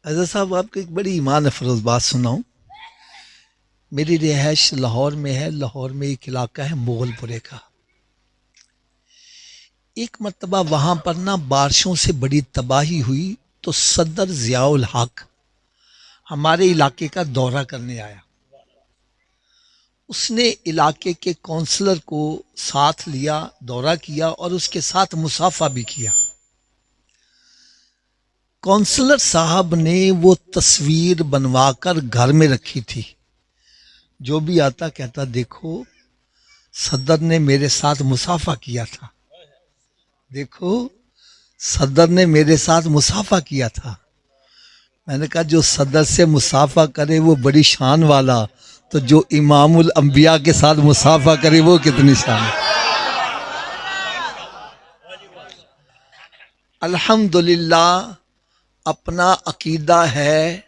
حضرت صاحب آپ کو ایک بڑی ایمان افروز بات سناؤں. میری رہائش لاہور میں ہے. لاہور میں ایک علاقہ ہے مغل پورے کا. ایک مرتبہ وہاں پر بارشوں سے بڑی تباہی ہوئی تو صدر ضیاء الحق ہمارے علاقے کا دورہ کرنے آیا. اس نے علاقے کے کونسلر کو ساتھ لیا, دورہ کیا اور اس کے ساتھ مصافحہ بھی کیا. کونسلر صاحب نے وہ تصویر بنوا کر گھر میں رکھی تھی. جو بھی آتا کہتا دیکھو صدر نے میرے ساتھ مصافحہ کیا تھا, دیکھو صدر نے میرے ساتھ مصافحہ کیا تھا. میں نے کہا جو صدر سے مصافحہ کرے وہ بڑی شان والا, تو جو امام الانبیاء کے ساتھ مصافحہ کرے وہ کتنی شان ہے. الحمدللہ اپنا عقیدہ ہے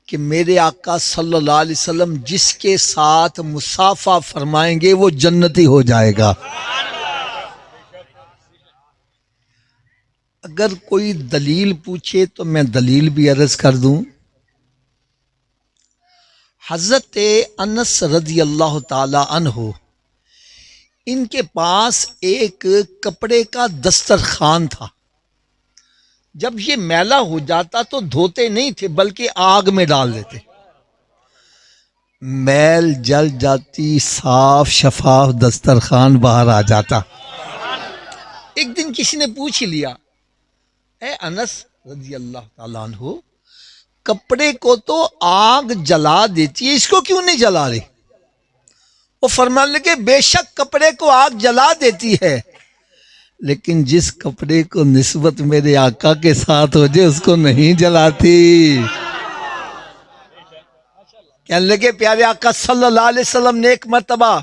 کہ میرے آقا صلی اللہ علیہ وسلم جس کے ساتھ مصافحہ فرمائیں گے وہ جنتی ہو جائے گا. اگر کوئی دلیل پوچھے تو میں دلیل بھی عرض کر دوں. حضرت انس رضی اللہ تعالی عنہ ان کے پاس ایک کپڑے کا دسترخوان تھا. جب یہ میلا ہو جاتا تو دھوتے نہیں تھے بلکہ آگ میں ڈال دیتے. میل جل جاتی, صاف شفاف دسترخوان باہر آ جاتا. ایک دن کسی نے پوچھ لیا, اے انس رضی اللہ تعالیٰ عنہ, کپڑے کو تو آگ جلا دیتی ہے, اس کو کیوں نہیں جلا رہی؟ وہ فرمانے لگے بے شک کپڑے کو آگ جلا دیتی ہے, لیکن جس کپڑے کو نسبت میرے آقا کے ساتھ ہو جائے اس کو نہیں جلاتی. کہنے لگے پیارے آقا صلی اللہ علیہ وسلم نے ایک مرتبہ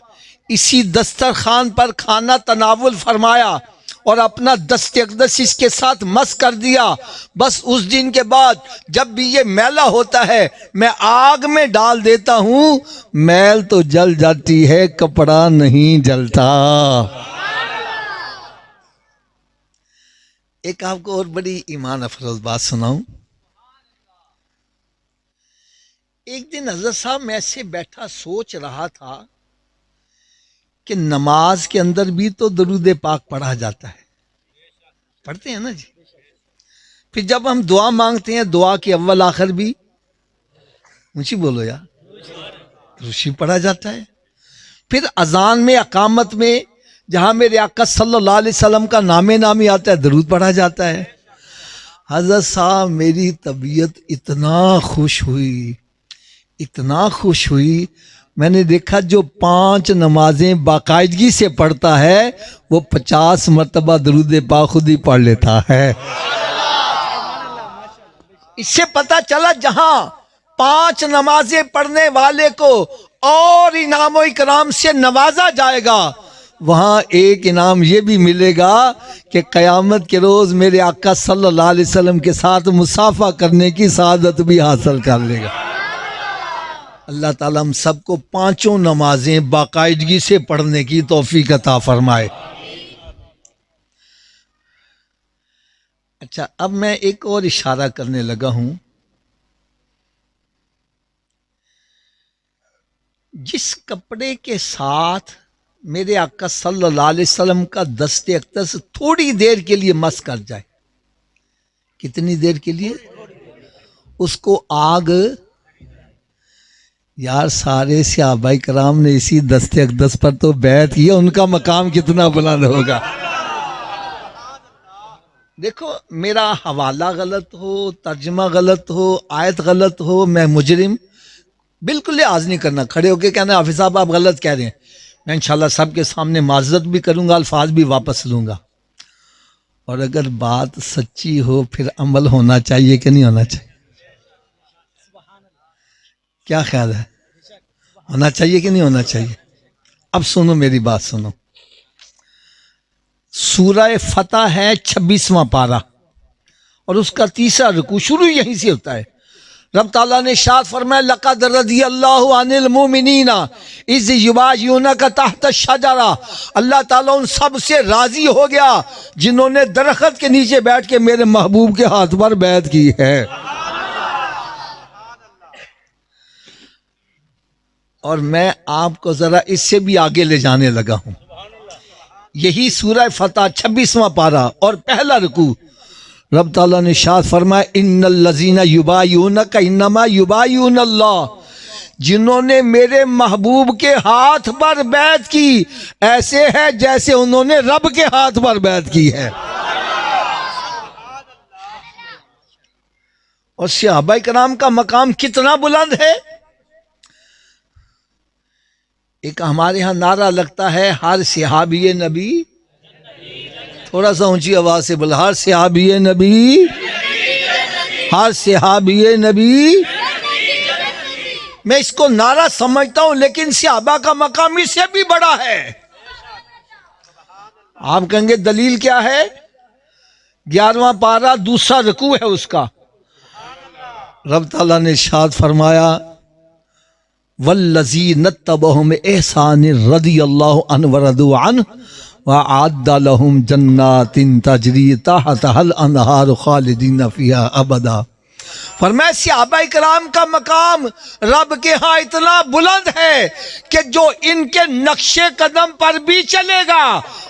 اسی دسترخوان پر کھانا تناول فرمایا اور اپنا دست اقدس اس کے ساتھ مس کر دیا. بس اس دن کے بعد جب بھی یہ میلا ہوتا ہے میں آگ میں ڈال دیتا ہوں, میل تو جل جاتی ہے, کپڑا نہیں جلتا. ایک آپ کو اور بڑی ایمان افروز بات سناؤں. ایک دن حضرت صاحب میں ایسے بیٹھا سوچ رہا تھا کہ نماز کے اندر بھی تو درود پاک پڑھا جاتا ہے, پڑھتے ہیں نا جی. پھر جب ہم دعا مانگتے ہیں دعا کے اول آخر بھی اونچی بولو یار, درود پڑھا جاتا ہے. پھر اذان میں اقامت میں جہاں میرے آقا صلی اللہ علیہ وسلم کا نام نامی آتا ہے درود پڑھا جاتا ہے. حضرت صاحب میری طبیعت اتنا خوش ہوئی, اتنا خوش ہوئی, میں نے دیکھا جو 5 نمازیں باقاعدگی سے پڑھتا ہے وہ 50 مرتبہ درود پاک خود ہی پڑھ لیتا ہے. اس سے پتہ چلا جہاں 5 نمازیں پڑھنے والے کو اور انعام و اکرام سے نوازا جائے گا, وہاں ایک انعام یہ بھی ملے گا کہ قیامت کے روز میرے آقا صلی اللہ علیہ وسلم کے ساتھ مصافحہ کرنے کی سعادت بھی حاصل کر لے گا. اللہ تعالیٰ ہم سب کو 5 نمازیں باقاعدگی سے پڑھنے کی توفیق عطا فرمائے. اچھا, اب میں ایک اور اشارہ کرنے لگا ہوں. جس کپڑے کے ساتھ میرے آقا صلی اللہ علیہ وسلم کا دست اقدس تھوڑی دیر کے لیے مس کر جائے, کتنی دیر کے لیے, اس کو آگ, یار سارے صحابہ کرام نے اسی دست اقدس پر تو بیعت کیا, ان کا مقام کتنا بلند ہوگا. دیکھو میرا حوالہ غلط ہو, ترجمہ غلط ہو, آیت غلط ہو, میں مجرم بالکل لحاظ نہیں کرنا, کھڑے ہو کے کہنا حافظ صاحب آپ غلط کہہ رہے ہیں. میں انشاءاللہ سب کے سامنے معذرت بھی کروں گا, الفاظ بھی واپس لوں گا. اور اگر بات سچی ہو پھر عمل ہونا چاہیے کہ نہیں ہونا چاہیے؟ کیا خیال ہے, ہونا چاہیے کہ نہیں ہونا چاہیے؟ اب سنو میری بات سنو. سورہ فتح ہے 26واں پارہ اور اس کا 3واں رکوع شروع یہیں سے ہوتا ہے. رب تعالیٰ نے ارشاد فرمایا لقد رضی اللہ عن المؤمنین اذ یبایعونک تحت الشجرہ, اللہ تعالیٰ ان سب سے راضی ہو گیا جنہوں نے درخت کے نیچے بیٹھ کے میرے محبوب کے ہاتھ پر بیعت کی ہے. اور میں آپ کو ذرا اس سے بھی آگے لے جانے لگا ہوں. یہی سورہ فتح 26واں پارہ اور پہلا رکوع. رب تعالیٰ نے ارشاد فرمایا ان الذین یبایعونک انما یبایعون اللہ، جنہوں نے میرے محبوب کے ہاتھ پر بیعت کی ایسے ہے جیسے انہوں نے رب کے ہاتھ پر بیعت کی ہے. اور صحابہ کرام کا مقام کتنا بلند ہے. ایک ہمارے ہاں نعرہ لگتا ہے ہر صحابی نبی، تھوڑا سا اونچی آواز سے بولا، ہر صحابی نبی، ہر صحابی نبی. میں اس کو نعرہ سمجھتا ہوں لیکن صحابہ کا مقام اس سے بھی بڑا ہے. آپ کہیں گے دلیل کیا ہے؟ 11واں پارہ دوسرا رکوع ہے اس کا. رب تعالیٰ نے ارشاد فرمایا والذین اتبعہم بإحسان رضی اللہ عنہ ورضوا عنہ وأعد لهم جنات تجری تحتها الانہار خالدین فیہا ابدا. فرمایا صحابہ کرام کا مقام رب کے ہاں اتنا بلند ہے کہ جو ان کے نقش قدم پر بھی چلے گا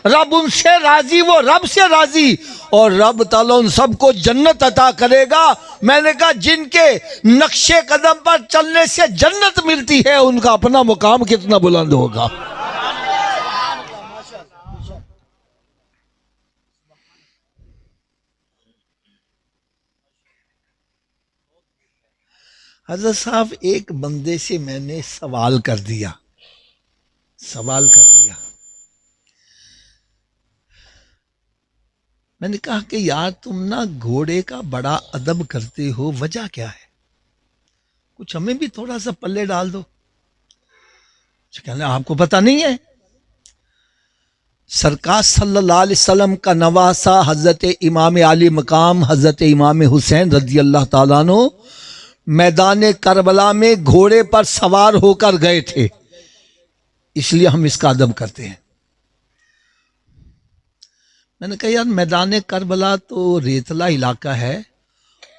رب ان سے راضی، وہ رب سے راضی، اور رب تعالیٰ ان سب کو جنت عطا کرے گا. میں نے کہا جن کے نقش قدم پر چلنے سے جنت ملتی ہے ان کا اپنا مقام کتنا بلند ہوگا. حضرت صاحب ایک بندے سے میں نے سوال کر دیا. میں نے کہا کہ یار تم نا گھوڑے کا بڑا ادب کرتے ہو، وجہ کیا ہے؟ کچھ ہمیں بھی تھوڑا سا پلے ڈال دو. کہنے آپ کو پتہ نہیں ہے سرکار صلی اللہ علیہ وسلم کا نواسا حضرت امام علی مقام حضرت امام حسین رضی اللہ تعالیٰ عنہ میدان کربلا میں گھوڑے پر سوار ہو کر گئے تھے، اس لیے ہم اس کا ادب کرتے ہیں. میں نے کہا یار میدان کربلا تو ریتلا علاقہ ہے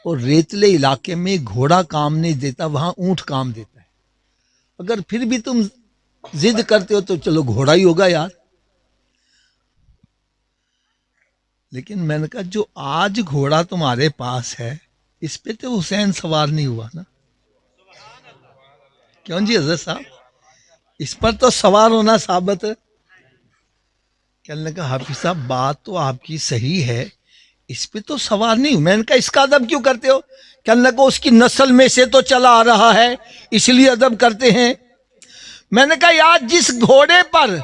اور ریتلے علاقے میں گھوڑا کام نہیں دیتا، وہاں اونٹ کام دیتا ہے. اگر پھر بھی تم ضد کرتے ہو تو چلو گھوڑا ہی ہوگا یار. لیکن میں نے کہا جو آج گھوڑا تمہارے پاس ہے اس پہ تو حسین سوار نہیں ہوا نا. کیوں جی حضرت صاحب، اس پر تو سوار ہونا ثابت ہے. کہنے لگا حافظ صاحب بات تو آپ کی صحیح ہے، اس پہ تو سوار نہیں ہوں. میں نے کہا اس کا ادب کیوں کرتے ہو؟ کہنے لگا اس کی نسل میں سے تو چلا آ رہا ہے اس لیے ادب کرتے ہیں. میں نے کہا یار جس گھوڑے پر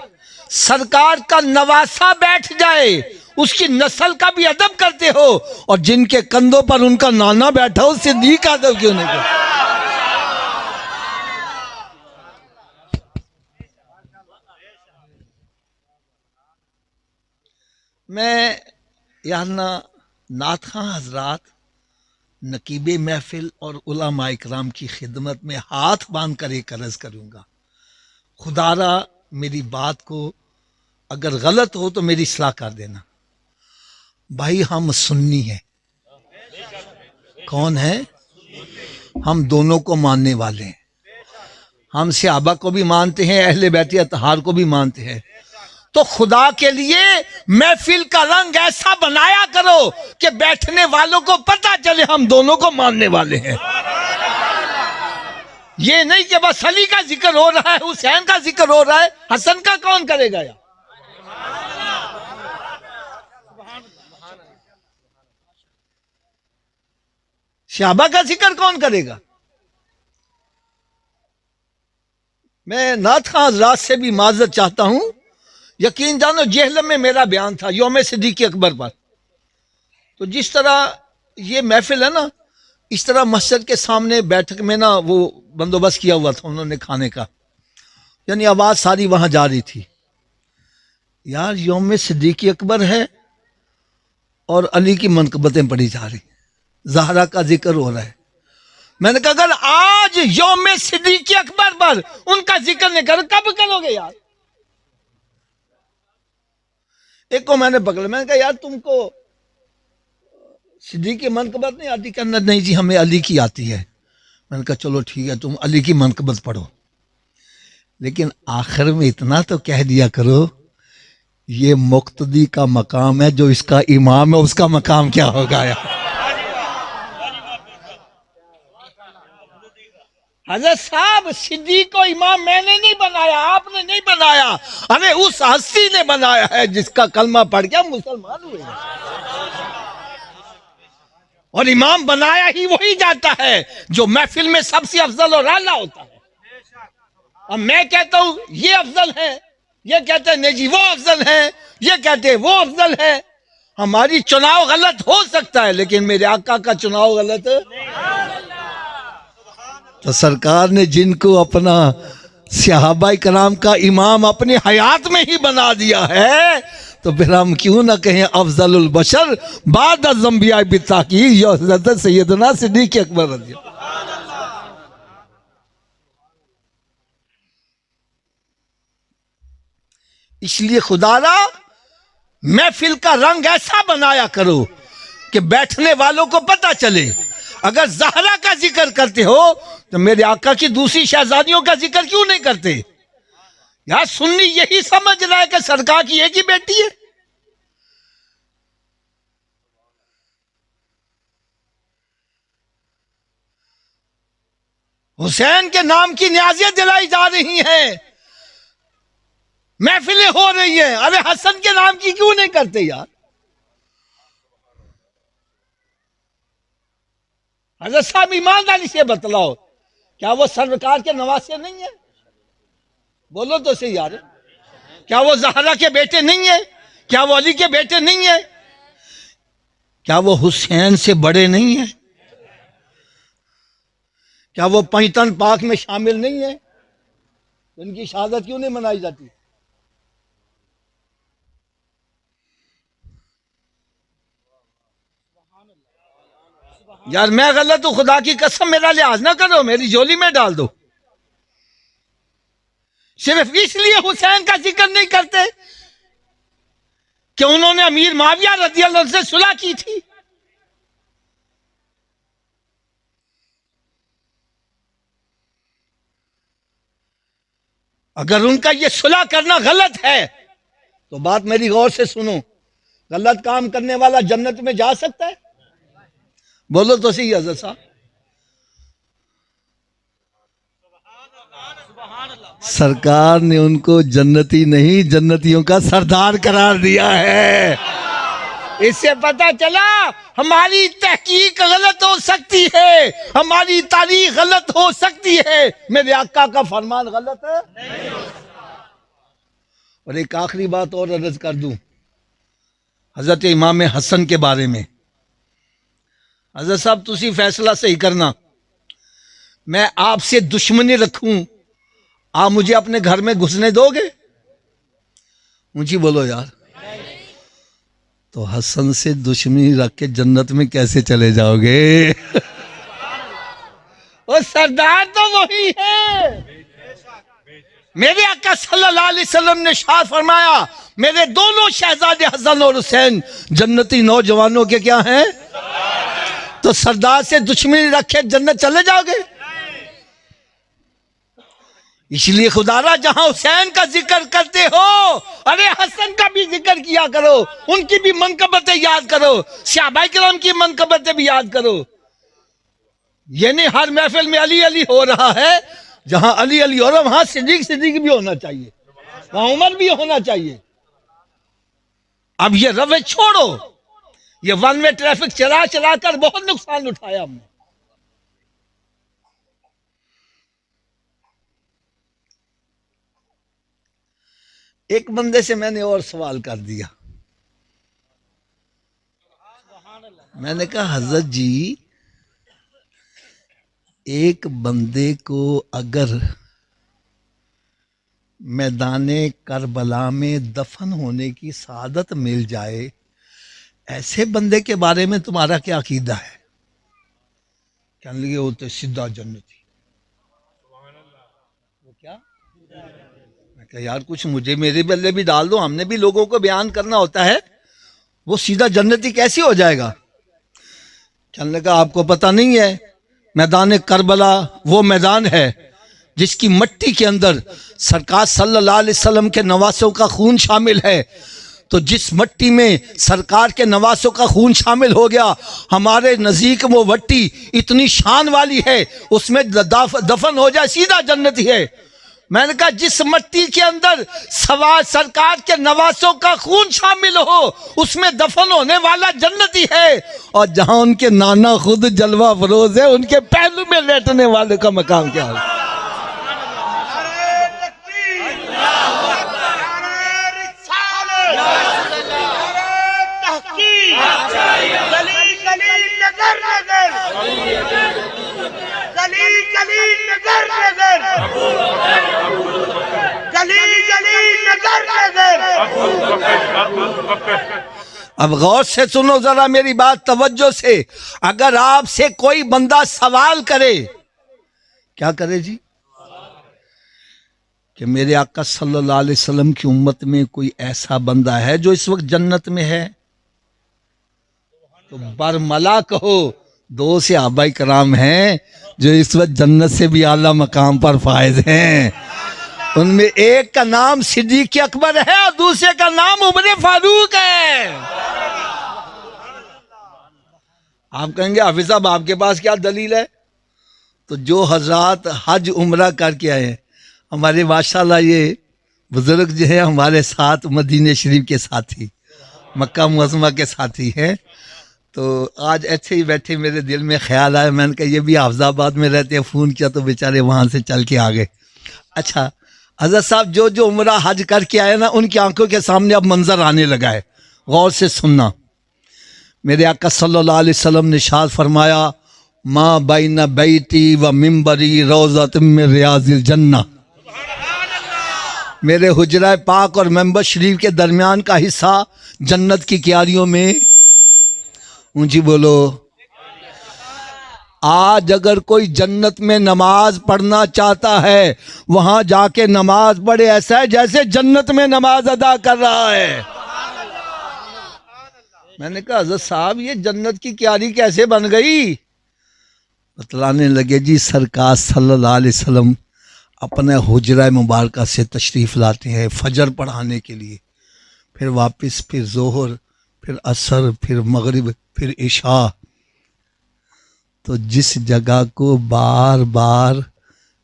سرکار کا نواسا بیٹھ جائے اس کی نسل کا بھی ادب کرتے ہو، اور جن کے کندھوں پر ان کا نانا بیٹھا ہو صدیق کا ادب کیوں نہیں کرتے؟ میں یارنا نعت خواں حضرات، نقیب محفل اور علماء اکرام کی خدمت میں ہاتھ باندھ کر ایک عرض کروں گا، خدا را میری بات کو اگر غلط ہو تو میری اصلاح کر دینا. بھائی ہم سنی ہیں. کون ہیں؟ ہم دونوں کو ماننے والے ہیں. ہم صحابہ کو بھی مانتے ہیں، اہل بیت اطہار کو بھی مانتے ہیں. تو خدا کے لیے محفل کا رنگ ایسا بنایا کرو کہ بیٹھنے والوں کو پتہ چلے ہم دونوں کو ماننے والے ہیں. یہ نہیں کہ بس علی کا ذکر ہو رہا ہے، حسین کا ذکر ہو رہا ہے، حسن کا کون کرے گا؟ صحابہ کا ذکر کون کرے گا؟ میں نعت خواں حضرات سے بھی معذرت چاہتا ہوں. یقین جانو جہلم میں میرا بیان تھا یوم صدیق اکبر پر. تو جس طرح یہ محفل ہے نا، اس طرح مسجد کے سامنے بیٹھک میں نا وہ بندوبست کیا ہوا تھا انہوں نے کھانے کا، یعنی آواز ساری وہاں جا رہی تھی. یار یوم صدیق اکبر ہے اور علی کی منقبتیں پڑھی جا رہی، زہرا کا ذکر ہو رہا ہے. میں نے کہا اگر آج یوم صدیق اکبر پر ان کا ذکر نہیں کرو کب کرو گے یار؟ ایک کو میں نے پکڑا، میں نے کہا یار تم کو صدیق کی منقبت نہیں آتی؟ کہنا نہیں جی ہمیں علی کی آتی ہے. میں نے کہا چلو ٹھیک ہے تم علی کی منقبت پڑھو. لیکن آخر میں اتنا تو کہہ دیا کرو یہ مقتدی کا مقام ہے، جو اس کا امام ہے اس کا مقام کیا ہوگا یار؟ حضرت صاحب صدیق کو امام میں نے نہیں بنایا، آپ نے نہیں بنایا، ارے اس ہستی نے بنایا ہے جس کا کلمہ پڑھ کے مسلمان ہوئے ہیں۔ اور امام بنایا ہی وہی جاتا ہے جو محفل میں سب سے افضل اور اعلیٰ ہوتا ہے۔ اب میں کہتا ہوں یہ افضل ہے، یہ کہتے ہیں نہیں جی وہ افضل ہے، یہ کہتے ہیں وہ افضل ہے۔ ہماری چناؤ غلط ہو سکتا ہے لیکن میرے آقا کا چناؤ غلط ہے۔ تو سرکار نے جن کو اپنا صحابہ کرام کا امام اپنی حیات میں ہی بنا دیا ہے تو پھر ہم کیوں نہ کہیں افضل البشر بعد الانبیاء بالتحقیق یہ حضرت سیدنا صدیق اکبر رضی اللہ۔ اس لیے خدا را محفل کا رنگ ایسا بنایا کرو کہ بیٹھنے والوں کو پتہ چلے۔ اگر زہرا کا ذکر کرتے ہو تو میرے آقا کی دوسری شہزادیوں کا ذکر کیوں نہیں کرتے؟ یار سنی یہی سمجھ رہا ہے کہ سرکار کی ایک ہی بیٹی ہے۔ حسین کے نام کی نیازیں دلائی جا رہی ہیں، محفلیں ہو رہی ہیں، ارے حسن کے نام کی کیوں نہیں کرتے یار؟ حضرت صاحب ایمانداری سے بتلاؤ کیا وہ سرکار کے نواسے نہیں ہیں؟ بولو تو صحیح یار، کیا وہ زہرا کے بیٹے نہیں ہیں؟ کیا وہ علی کے بیٹے نہیں ہیں؟ کیا وہ حسین سے بڑے نہیں ہیں؟ کیا وہ پنجتن پاک میں شامل نہیں ہیں؟ ان کی شہادت کیوں نہیں منائی جاتی؟ یار میں غلط ہوں، خدا کی قسم میرا لحاظ نہ کرو، میری جولی میں ڈال دو۔ صرف اس لیے حسین کا ذکر نہیں کرتے کہ انہوں نے امیر معاویہ رضی اللہ عنہ سے صلح کی تھی۔ اگر ان کا یہ صلح کرنا غلط ہے تو بات میری غور سے سنو، غلط کام کرنے والا جنت میں جا سکتا ہے؟ بولو تو صحیح حضرت صاحب۔ سرکار نے ان کو جنتی نہیں جنتیوں کا سردار قرار دیا ہے۔ اس سے پتہ چلا ہماری تحقیق غلط ہو سکتی ہے، ہماری تاریخ غلط ہو سکتی ہے، میرے آقا کا فرمان غلط ہے۔ اور ایک آخری بات اور عرض کر دوں حضرت امام حسن کے بارے میں۔ حضرت صاحب تسی فیصلہ صحیح کرنا، میں آپ سے دشمنی رکھوں، آپ مجھے اپنے گھر میں گھسنے دو گے؟ اونچی بولو یار۔ تو حسن سے دشمنی رکھ کے جنت میں کیسے چلے جاؤ گے؟ وہ سردار تو وہی ہے۔ میرے آقا صلی اللہ علیہ وسلم نے ارشاد فرمایا میرے دونوں شہزادے حسن اور حسین جنتی نوجوانوں کے کیا ہیں؟ تو سردار سے دشمنی رکھے جنت چلے جاؤ گے؟ اس لیے خدا را جہاں حسین کا ذکر کرتے ہو ارے حسن کا بھی ذکر کیا کرو، ان کی بھی منقبتیں یاد کرو، صحابہ کرام کی منقبتیں بھی یاد کرو۔ یہ نہیں ہر محفل میں علی علی ہو رہا ہے، جہاں علی علی ہو رہا وہاں صدیق صدیق بھی ہونا چاہیے، وہاں عمر بھی ہونا چاہیے۔ اب یہ روے چھوڑو، یہ ون وے ٹریفک چلا چلا کر بہت نقصان اٹھایا ہم نے۔ ایک بندے سے میں نے اور سوال کر دیا، میں نے کہا حضرت جی ایک بندے کو اگر میدان کربلا میں دفن ہونے کی سعادت مل جائے، ایسے بندے کے بارے میں تمہارا کیا عقیدہ ہے؟ کہنے لگے وہ تو سیدھا جنتی۔ وہ کیا؟ میں کہا یار کچھ مجھے میرے بلے بھی ڈال دو، ہم نے بھی لوگوں کو بیان کرنا ہوتا ہے، وہ سیدھا جنتی کیسے ہو جائے گا؟ کہنے لگا آپ کو پتہ نہیں ہے میدان کربلا وہ میدان ہے جس کی مٹی کے اندر سرکار صلی اللہ علیہ وسلم کے نواسوں کا خون شامل ہے، تو جس مٹی میں سرکار کے نواسوں کا خون شامل ہو گیا، ہمارے نزدیک وہ مٹی اتنی شان والی ہے، اس میں دفن ہو جائے سیدھا جنتی ہے۔ میں نے کہا جس مٹی کے اندر سرکار کے نواسوں کا خون شامل ہو، اس میں دفن ہونے والا جنتی ہے، اور جہاں ان کے نانا خود جلوہ فروز ہے، ان کے پہلو میں لیٹنے والے کا مقام کیا ہے؟ اب غور سے سنو ذرا میری بات توجہ سے، اگر آپ سے کوئی بندہ سوال کرے، کیا کرے جی؟ کہ میرے آقا صلی اللہ علیہ وسلم کی امت میں کوئی ایسا بندہ ہے جو اس وقت جنت میں ہے؟ تو برملا کہو، دو صحابہ کرام ہیں جو اس وقت جنت سے بھی اعلیٰ مقام پر فائز ہیں، ان میں ایک کا نام صدیق اکبر ہے اور دوسرے کا نام عمر فاروق ہے۔ آپ کہیں گے حافظ صاحب آپ کے پاس کیا دلیل ہے؟ تو جو حضرات حج عمرہ کر کے آئے ہیں، ہمارے ماشاءاللہ یہ بزرگ جو ہیں ہمارے ساتھ مدینہ شریف کے ساتھی، مکہ معظمہ کے ساتھی ہیں، تو آج ایسے ہی بیٹھے میرے دل میں خیال آیا، میں نے کہا یہ بھی حافظ آباد میں رہتے ہیں، فون کیا تو بیچارے وہاں سے چل کے آ گئے۔ اچھا حضرت صاحب جو عمرہ حج کر کے آئے نا، ان کی آنکھوں کے سامنے اب منظر آنے لگا ہے، غور سے سننا۔ میرے آقا صلی اللہ علیہ وسلم نے ارشاد فرمایا، ما بین بیتی و منبری روضۃ من ریاض الجنہ، میرے حجرہ پاک اور منبر شریف کے درمیان کا حصہ جنت کی کیاریوں میں، اونچی بولو، آج اگر کوئی جنت میں نماز پڑھنا چاہتا ہے، وہاں جا کے نماز پڑھے، ایسا ہے جیسے جنت میں نماز ادا کر رہا ہے۔ میں نے کہا حضرت صاحب یہ جنت کی کیاری کیسے بن گئی؟ بتلانے لگے جی سرکار صلی اللہ علیہ وسلم اپنے حجرہ مبارکہ سے تشریف لاتے ہیں فجر پڑھانے کے لیے، پھر واپس، پھر ظہر، پھر عصر، پھر مغرب، پھر عشاء۔ تو جس جگہ کو بار بار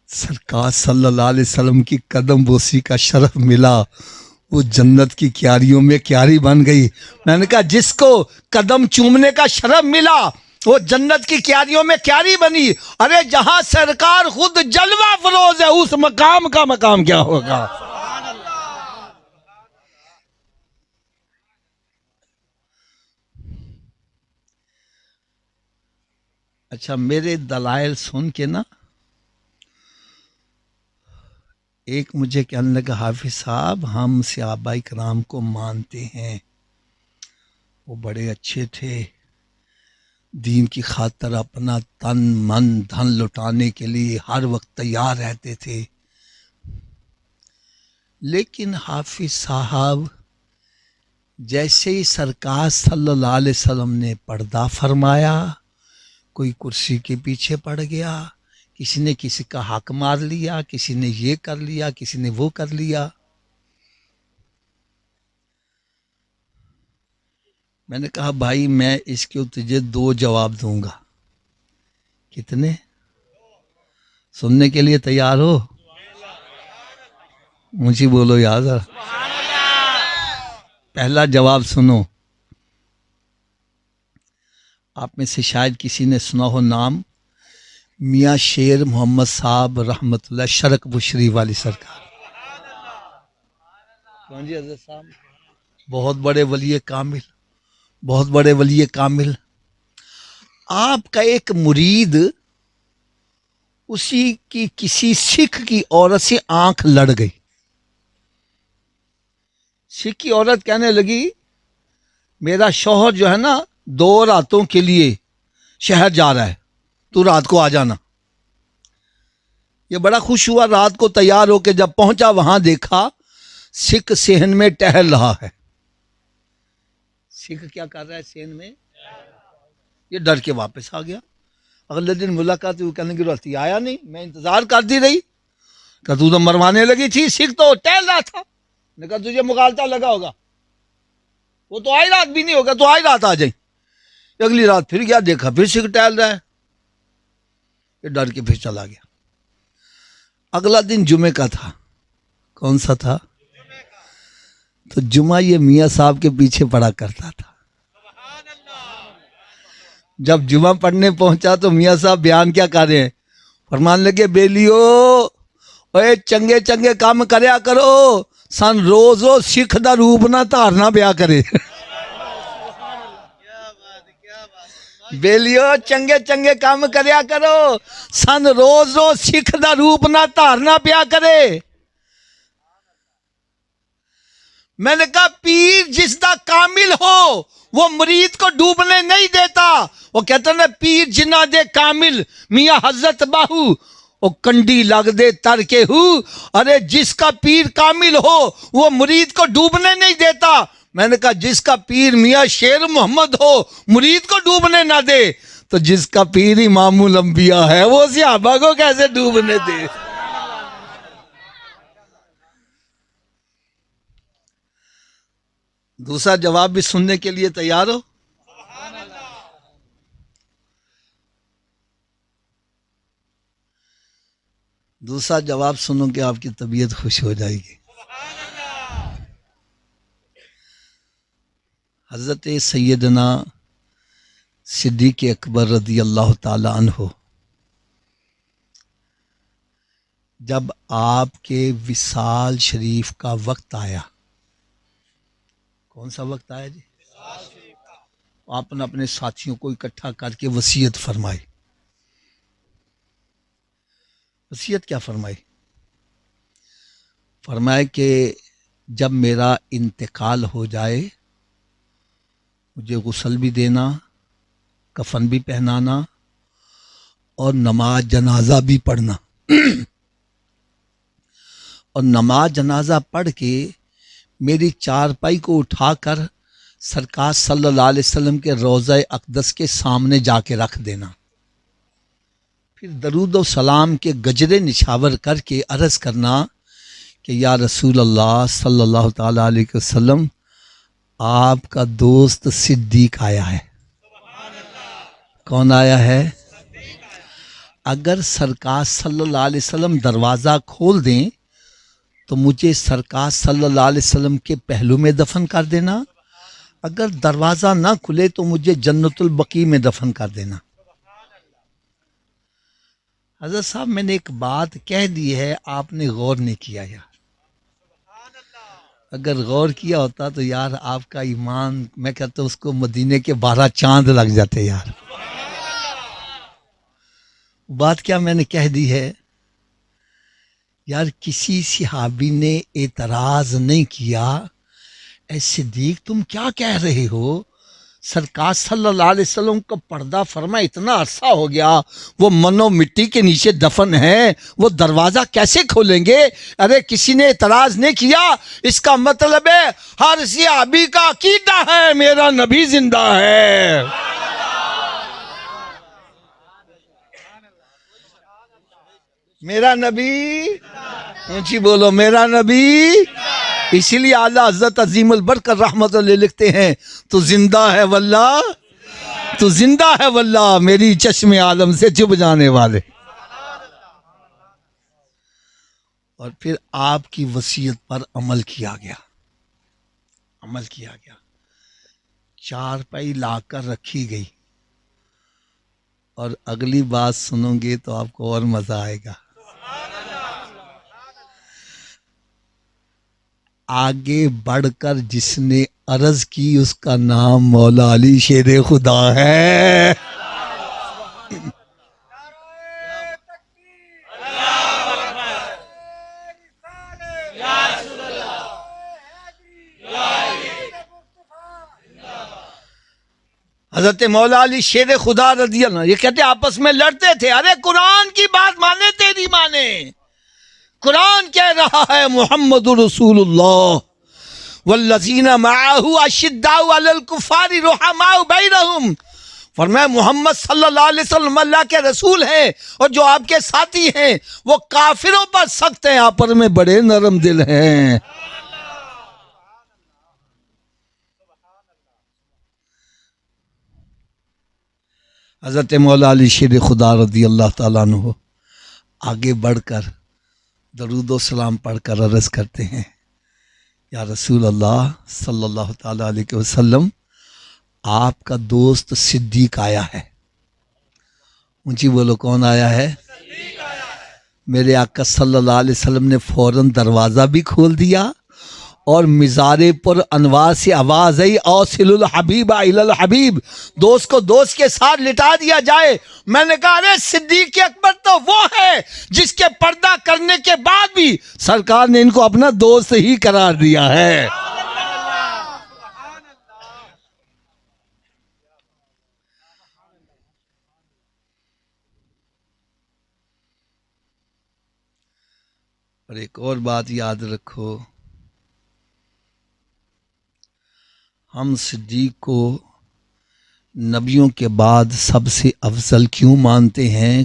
سرکار صلی اللہ علیہ وسلم کی قدم بوسی کا شرف ملا، وہ جنت کی کیاریوں میں کیاری بن گئی۔ میں نے کہا جس کو قدم چومنے کا شرف ملا، وہ جنت کی کیاریوں میں کیاری بنی، ارے جہاں سرکار خود جلوہ فروز ہے، اس مقام کا مقام کیا ہوگا؟ اچھا میرے دلائل سن کے نا ایک مجھے کہنے لگا حافظ صاحب ہم صحابہ کرام کو مانتے ہیں، وہ بڑے اچھے تھے، دین کی خاطر اپنا تن من دھن لٹانے کے لیے ہر وقت تیار رہتے تھے، لیکن حافظ صاحب جیسے ہی سرکار صلی اللہ علیہ وسلم نے پردہ فرمایا، کوئی کرسی کے پیچھے پڑ گیا، کسی نے کسی کا حق مار لیا، کسی نے یہ کر لیا، کسی نے وہ کر لیا۔ میں نے کہا بھائی میں اس کے تجھے دو جواب دوں گا۔ کتنے؟ سننے کے لیے تیار ہو؟ مجھے بولو یاد ہے۔ پہلا جواب سنو، آپ میں سے شاید کسی نے سنا ہو نام میاں شیر محمد صاحب رحمت اللہ شرک بشری والی سرکار۔ کون جی حضرت صاحب؟ بہت بڑے ولی کامل، بہت بڑے ولی کامل۔ آپ کا ایک مرید اسی کی کسی سکھ کی عورت سے آنکھ لڑ گئی۔ سکھ کی عورت کہنے لگی میرا شوہر جو ہے نا 2 راتوں کے لیے شہر جا رہا ہے، تو رات کو آ جانا۔ یہ بڑا خوش ہوا، رات کو تیار ہو کے جب پہنچا وہاں دیکھا سکھ صحن میں ٹہل رہا ہے۔ سکھ کیا کر رہا ہے صحن میں؟ یہ ڈر کے واپس آ گیا۔ اگلے دن ملاقات ہوئی، کہنے کی رات آیا نہیں، میں انتظار کرتی رہی، کہ تو مروانے لگی تھی، سکھ تو ٹہل رہا تھا. نے کہا تجھے مغالطہ لگا ہوگا، وہ تو آئی رات بھی نہیں ہوگا، تو آئی رات آ جائیں. اگلی رات پھر کیا دیکھا، پھر سکھ ٹہل رہا ہے، یہ ڈر کے پھر چلا گیا. اگلا دن جمعے کا تھا. کون سا تھا؟ تو جمعہ یہ میاں صاحب کے پیچھے پڑا کرتا تھا. جب جمعہ پڑھنے پہنچا تو میاں صاحب بیان کیا کر رہے ہیں، فرمان لگے بیلیو اے چنگے چنگے کام کریا کرو، سن روزو سکھ دا روپ نہ دھارنا پیا کرے. بیلیو چنگے چنگے کام کریا کرو، سن روزو سکھ دا روپ نہ دھارنا پیا کرے. میں نے کہا پیر جس دا کامل ہو وہ مرید کو ڈوبنے نہیں دیتا. وہ کہتا نا پیر جنہ دے کامل میاں حضرت باہو وہ کنڈی لگ دے تر کے ہو. ارے جس کا پیر کامل ہو وہ مرید کو ڈوبنے نہیں دیتا. میں نے کہا جس کا پیر میاں شیر محمد ہو مرید کو ڈوبنے نہ دے، تو جس کا پیر امام الانبیاء ہے وہ صحابہ کو کیسے ڈوبنے دے. دوسرا جواب بھی سننے کے لیے تیار ہو؟ دوسرا جواب سنو کہ آپ کی طبیعت خوش ہو جائے گی. حضرت سیدنا صدیق اکبر رضی اللہ تعالی عنہ جب آپ کے وصال شریف کا وقت آیا، کون سا وقت آیا جی؟ آپ نے اپنے ساتھیوں کو اکٹھا کر کے وصیت فرمائی. وصیت کیا فرمائی؟ فرمائے کہ جب میرا انتقال ہو جائے مجھے غسل بھی دینا، کفن بھی پہنانا اور نماز جنازہ بھی پڑھنا. اور نماز جنازہ پڑھ کے میری چارپائی کو اٹھا کر سرکار صلی اللہ علیہ وسلم کے روضہ اقدس کے سامنے جا کے رکھ دینا. پھر درود و سلام کے گجرے نچھاور کر کے عرض کرنا کہ یا رسول اللہ صلی اللہ تعالی علیہ وسلم، آپ کا دوست صدیق آیا ہے. کون آیا ہے؟ اگر سرکار صلی اللہ علیہ وسلم دروازہ کھول دیں تو مجھے سرکار صلی اللہ علیہ وسلم کے پہلو میں دفن کر دینا، اگر دروازہ نہ کھلے تو مجھے جنت البقیع میں دفن کر دینا. حضرت صاحب میں نے ایک بات کہہ دی ہے، آپ نے غور نہیں کیا یار. اگر غور کیا ہوتا تو یار آپ کا ایمان، میں کہتا ہوں اس کو مدینے کے 12 چاند لگ جاتے یار. بات کیا میں نے کہہ دی ہے یار، کسی صحابی نے اعتراض نہیں کیا اے صدیق تم کیا کہہ رہے ہو، سرکار صلی اللہ علیہ وسلم کا پردہ فرما اتنا عرصہ ہو گیا، وہ منو مٹی کے نیچے دفن ہے، وہ دروازہ کیسے کھولیں گے؟ ارے کسی نے اعتراض نہیں کیا. اس کا مطلب ہے ہر صحابی کا عقیدہ ہے میرا نبی زندہ ہے. میرا نبی، اونچی بولو، میرا نبی. اسی لیے اعلیٰ حضرت عظیم البرکت رحمت اللہ لکھتے ہیں تو زندہ ہے واللہ، تو زندہ ہے واللہ میری چشم عالم سے چپ جانے والے. اور پھر آپ کی وصیت پر عمل کیا گیا. عمل کیا گیا، چارپائی لا کر رکھی گئی. اور اگلی بات سنو گے تو آپ کو اور مزہ آئے گا. آگے بڑھ کر جس نے عرض کی اس کا نام مولا علی شیر خدا ہے. حضرت مولا علی شیر خدا رضی اللہ عنہ یہ کہتے آپس میں لڑتے تھے. ارے قرآن کی بات مانے تیری مانے. قرآن کہہ رہا ہے محمد رسول اللہ والذین معہ اشداء علی الکفار رحماء بینہم فرمایا محمد صلی اللہ علیہ وسلم اللہ کے رسول ہیں اور جو آپ کے ساتھی ہیں وہ کافروں پر سخت ہیں، آپ پر میں بڑے نرم دل ہیں۔ حضرت مولا علی شیر خدا رضی اللہ تعالیٰ عنہ آگے بڑھ کر درود و سلام پڑھ کر عرض کرتے ہیں، یا رسول اللہ صلی اللہ تعالیٰ علیہ وسلم، آپ کا دوست صدیق آیا ہے۔ اونچی بولو، کون آیا ہے؟ میرے آقا صلی اللہ علیہ وسلم نے فوراً دروازہ بھی کھول دیا اور مزارے پر انوار سے آواز آئی، اوصل الحبیب الی الحبیب، دوست کو دوست کے ساتھ لٹا دیا جائے۔ میں نے کہا ارے صدیق اکبر تو وہ ہے جس کے پردہ کرنے کے بعد بھی سرکار نے ان کو اپنا دوست ہی قرار دیا ہے۔ اور ایک اور بات یاد رکھو، ہم صدیق کو نبیوں کے بعد سب سے افضل کیوں مانتے ہیں؟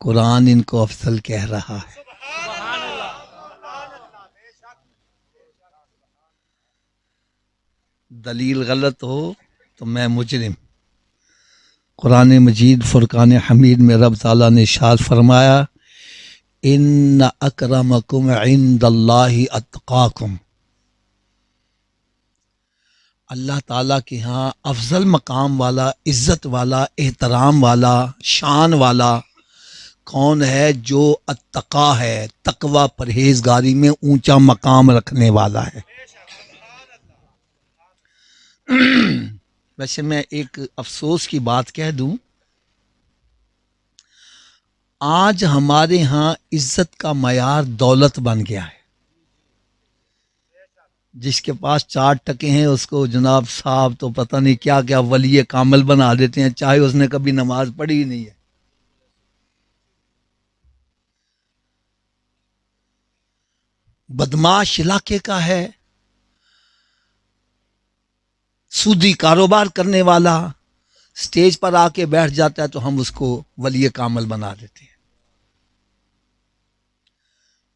قرآن ان کو افضل کہہ رہا ہے۔ دلیل غلط ہو تو میں مجرم۔ قرآن مجید فرقان حمید میں رب تعالیٰ نے ارشاد فرمایا، ان اکرمکم عند اللہ اتقاکم، اللہ تعالیٰ کے ہاں افضل مقام والا، عزت والا، احترام والا، شان والا کون ہے؟ جو اتقا ہے، تقوی پرہیزگاری میں اونچا مقام رکھنے والا ہے۔ ویسے میں ایک افسوس کی بات کہہ دوں، آج ہمارے ہاں عزت کا معیار دولت بن گیا ہے۔ جس کے پاس 4 ٹکے ہیں اس کو جناب صاحب تو پتہ نہیں کیا کیا ولی کامل بنا دیتے ہیں، چاہے اس نے کبھی نماز پڑھی ہی نہیں ہے۔ بدماش علاقے کا ہے، سودی کاروبار کرنے والا سٹیج پر آ کے بیٹھ جاتا ہے تو ہم اس کو ولی کامل بنا دیتے ہیں۔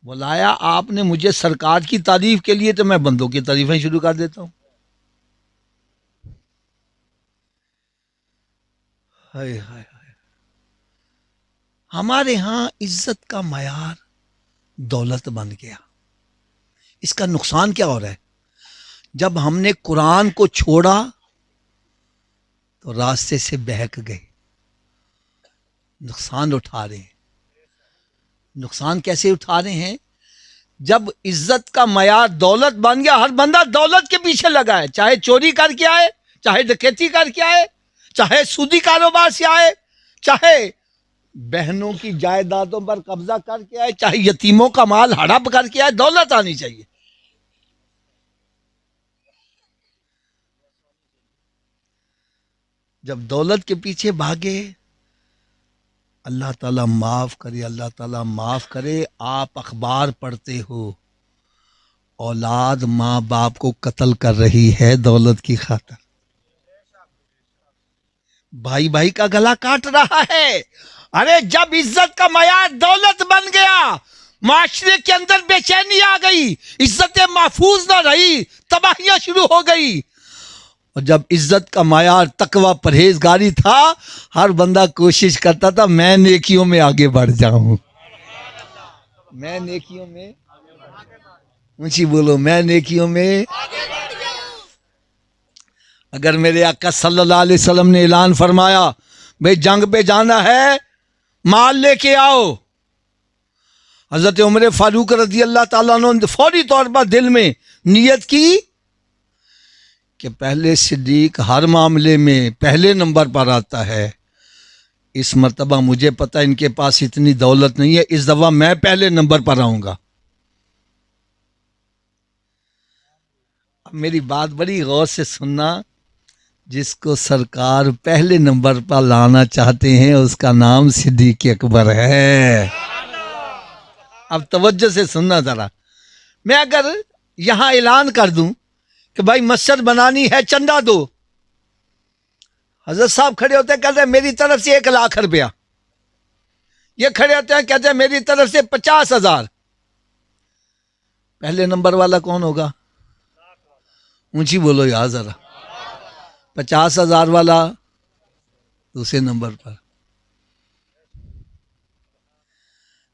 بلایا آپ نے مجھے سرکار کی تعریف کے لیے تو میں بندوں کی تعریفیں شروع کر دیتا ہوں۔ ہائے ہائے ہائے، ہمارے ہاں عزت کا معیار دولت بن گیا۔ اس کا نقصان کیا ہو رہا ہے؟ جب ہم نے قرآن کو چھوڑا تو راستے سے بہک گئے، نقصان اٹھا رہے ہیں۔ نقصان کیسے اٹھا رہے ہیں؟ جب عزت کا معیار دولت بن گیا، ہر بندہ دولت کے پیچھے لگا ہے، چاہے چوری کر کے آئے، چاہے ڈکیتی کر کے آئے، چاہے سودی کاروبار سے آئے، چاہے بہنوں کی جائیدادوں پر قبضہ کر کے آئے، چاہے یتیموں کا مال ہڑپ کر کے آئے، دولت آنی چاہیے۔ جب دولت کے پیچھے بھاگے، اللہ تعالیٰ معاف کرے، اللہ تعالیٰ معاف کرے۔ آپ اخبار پڑھتے ہو، اولاد ماں باپ کو قتل کر رہی ہے دولت کی خاطر، بھائی بھائی کا گلا کاٹ رہا ہے۔ ارے جب عزت کا معیار دولت بن گیا، معاشرے کے اندر بے چینی آ گئی، عزت محفوظ نہ رہی، تباہیاں شروع ہو گئی۔ اور جب عزت کا معیار تقوی پرہیزگاری تھا، ہر بندہ کوشش کرتا تھا میں نیکیوں میں آگے بڑھ جاؤں، میں نیکیوں میں، اونچی بولو، میں نیکیوں میں۔ اگر میرے آقا صلی اللہ علیہ وسلم نے اعلان فرمایا بھئی جنگ پہ جانا ہے، مال لے کے آؤ، حضرت عمر فاروق رضی اللہ تعالیٰ عنہ نے فوری طور پر دل میں نیت کی کہ پہلے صدیق ہر معاملے میں پہلے نمبر پر آتا ہے، اس مرتبہ مجھے پتہ ان کے پاس اتنی دولت نہیں ہے، اس دفعہ میں پہلے نمبر پر آؤں گا۔ اب میری بات بڑی غور سے سننا، جس کو سرکار پہلے نمبر پر لانا چاہتے ہیں اس کا نام صدیق اکبر ہے۔ اب توجہ سے سننا ذرا، میں اگر یہاں اعلان کر دوں کہ بھائی مسجد بنانی ہے چندہ دو، حضرت صاحب کھڑے ہوتے ہیں کہتے ہیں میری طرف سے 1,00,000 روپیہ. یہ کھڑے ہوتے ہیں کہتے ہیں میری طرف سے 50,000. پہلے نمبر والا کون ہوگا؟ اونچی بولو یار ذرا. 50,000 والا دوسرے نمبر پر.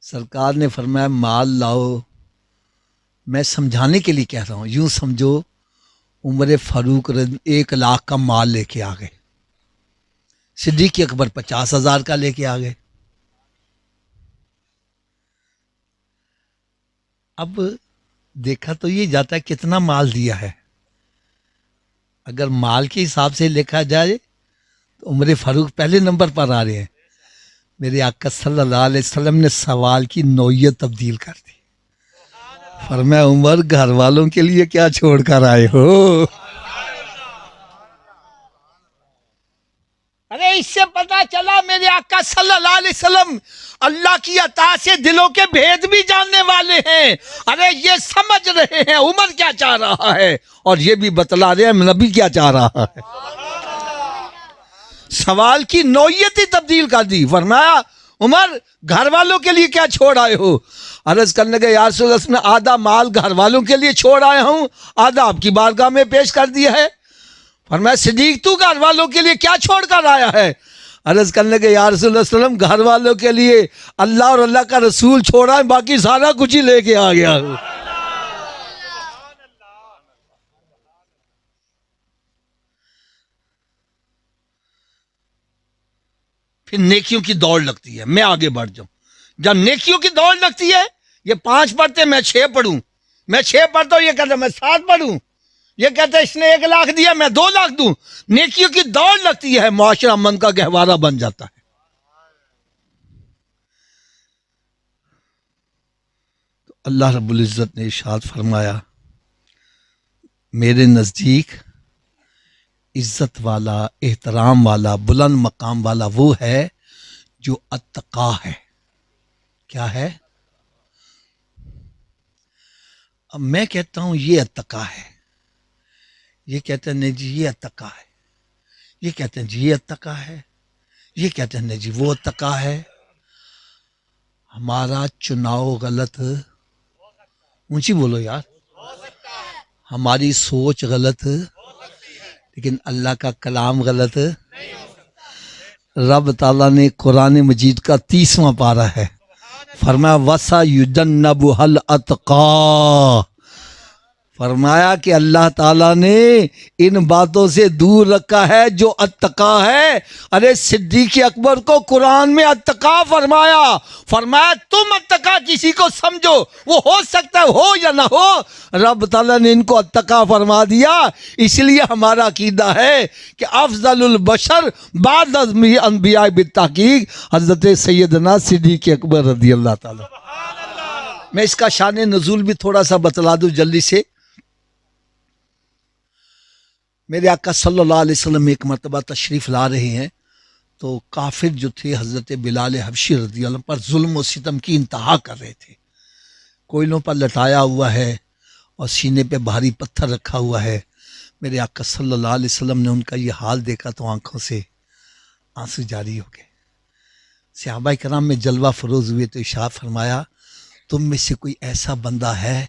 سرکار نے فرمایا مال لاؤ. میں سمجھانے کے لیے کہہ رہا ہوں. یوں سمجھو عمر فاروق 1,00,000 کا مال لے کے آ گئے. صدیق اکبر 50,000 کا لے کے آ گئے. اب دیکھا تو یہ جاتا ہے کتنا مال دیا ہے. اگر مال کے حساب سے لکھا جائے تو عمر فاروق پہلے نمبر پر آ رہے ہیں. میرے آقا صلی اللہ علیہ وسلم نے سوال کی نوعیت تبدیل کر دی. فرمایا عمر گھر والوں کے لیے کیا چھوڑ کر آئے ہو؟ ارے اس سے پتا چلا میرے آقا صلی اللہ علیہ وسلم اللہ کی عطا سے دلوں کے بھید بھی جاننے والے ہیں. ارے یہ سمجھ رہے ہیں عمر کیا چاہ رہا ہے اور یہ بھی بتلا رہے ہیں نبی کیا چاہ رہا ہے. سوال کی نوعیت ہی تبدیل کر دی. فرمایا عمر گھر والوں کے لیے کیا چھوڑ آئے ہو؟ عرض کرنے کے یا رسول اللہ نے آدھا مال گھر والوں کے لیے چھوڑ آئے ہوں, آدھا آپ کی بارگاہ میں پیش کر دیا ہے. فرمایا صدیق تو گھر والوں کے لیے کیا چھوڑ کر آیا ہے؟ عرض کرنے کے یا رسول اللہ صلی اللہ علیہ وسلم گھر والوں کے لیے اللہ اور اللہ کا رسول چھوڑا ہے, باقی سارا کچھ ہی لے کے آ گیا ہوں. پھر نیکیوں کی دوڑ لگتی ہے, میں آگے بڑھ جاؤں. جب نیکیوں کی دوڑ لگتی ہے, یہ 5 پڑھتے میں 6 پڑھوں, میں 6 پڑھتا ہوں یہ کہتا میں 7 پڑھوں, یہ کہتا ہے اس نے 1,00,000 دیا میں 2,00,000 دوں. نیکیوں کی دوڑ لگتی ہے, معاشرہ امن کا گہوارہ بن جاتا ہے. تو اللہ رب العزت نے ارشاد فرمایا میرے نزدیک عزت والا, احترام والا, بلند مقام والا وہ ہے جو اتقا ہے. کیا ہے؟ اب میں کہتا ہوں یہ اتقا ہے, یہ کہتے ہیں نہیں جی یہ اتقا ہے, یہ کہتے ہیں جی یہ اتقا ہے, یہ کہتے ہیں نہیں جی وہ اتقا ہے. ہمارا چناؤ غلط, اونچی بولو یار, ہماری سوچ غلط, لیکن اللہ کا کلام غلط. رب تعالیٰ نے قرآن مجید کا 30واں پارہ ہے, فرمایا وَسَيُجَنَّبُهَا الْأَتْقَى. فرمایا کہ اللہ تعالیٰ نے ان باتوں سے دور رکھا ہے جو اتقا ہے. ارے صدیق اکبر کو قرآن میں اتقا فرمایا. فرمایا تم اتقا کسی کو سمجھو, وہ ہو سکتا ہے ہو یا نہ ہو, رب تعالیٰ نے ان کو اتقا فرما دیا. اس لیے ہمارا عقیدہ ہے کہ افضل البشر بعد از انبیاء بالتحقیق حضرت سیدنا صدیق اکبر رضی اللہ تعالیٰ. میں اس کا شان نزول بھی تھوڑا سا بتلا دوں جلدی سے. میرے آقا صلی اللہ علیہ وسلم ایک مرتبہ تشریف لا رہے ہیں تو کافر جو تھے حضرت بلال حبشی رضی اللہ عنہ پر ظلم و ستم کی انتہا کر رہے تھے. کوئلوں پر لٹایا ہوا ہے اور سینے پہ بھاری پتھر رکھا ہوا ہے. میرے آقا صلی اللہ علیہ وسلم نے ان کا یہ حال دیکھا تو آنکھوں سے آنسو جاری ہو گئے. صحابہ کرام میں جلوہ فروز ہوئے تو ارشاد فرمایا تم میں سے کوئی ایسا بندہ ہے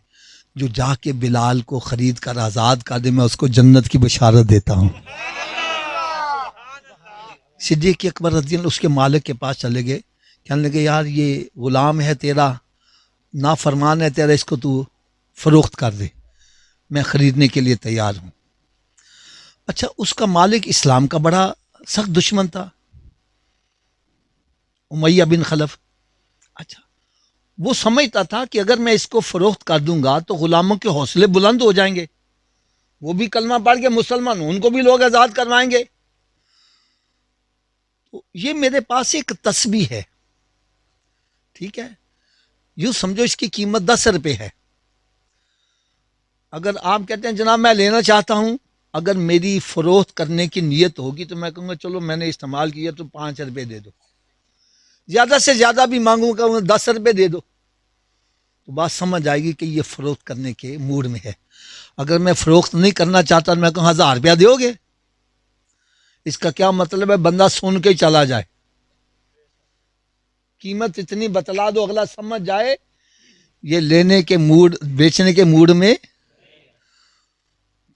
جو جا کے بلال کو خرید کر آزاد کر دے, میں اس کو جنت کی بشارت دیتا ہوں. صدیق اکبر رضی اللہ اس کے مالک کے پاس چلے گئے, کہنے لگے یار یہ غلام ہے تیرا, نافرمان ہے تیرا, اس کو تو فروخت کر دے, میں خریدنے کے لیے تیار ہوں. اچھا اس کا مالک اسلام کا بڑا سخت دشمن تھا, امیہ بن خلف. اچھا وہ سمجھتا تھا کہ اگر میں اس کو فروخت کر دوں گا تو غلاموں کے حوصلے بلند ہو جائیں گے, وہ بھی کلمہ پڑھ کے مسلمان ہوں, ان کو بھی لوگ آزاد کروائیں گے. تو یہ میرے پاس ایک تسبیح ہے, ٹھیک ہے, یوں سمجھو اس کی قیمت 10 روپے ہے. اگر آپ کہتے ہیں جناب میں لینا چاہتا ہوں, اگر میری فروخت کرنے کی نیت ہوگی تو میں کہوں گا چلو میں نے استعمال کیا تو 5 روپے دے دو, زیادہ سے زیادہ بھی مانگوں گا 10 روپے دے دو, تو بات سمجھ آئے گی کہ یہ فروخت کرنے کے موڈ میں ہے. اگر میں فروخت نہیں کرنا چاہتا تو میں کہوں 1000 روپیہ دیو گے, اس کا کیا مطلب ہے؟ بندہ سن کے چلا جائے، قیمت اتنی بتلا دو اگلا سمجھ جائے یہ لینے کے موڈ، بیچنے کے موڈ میں.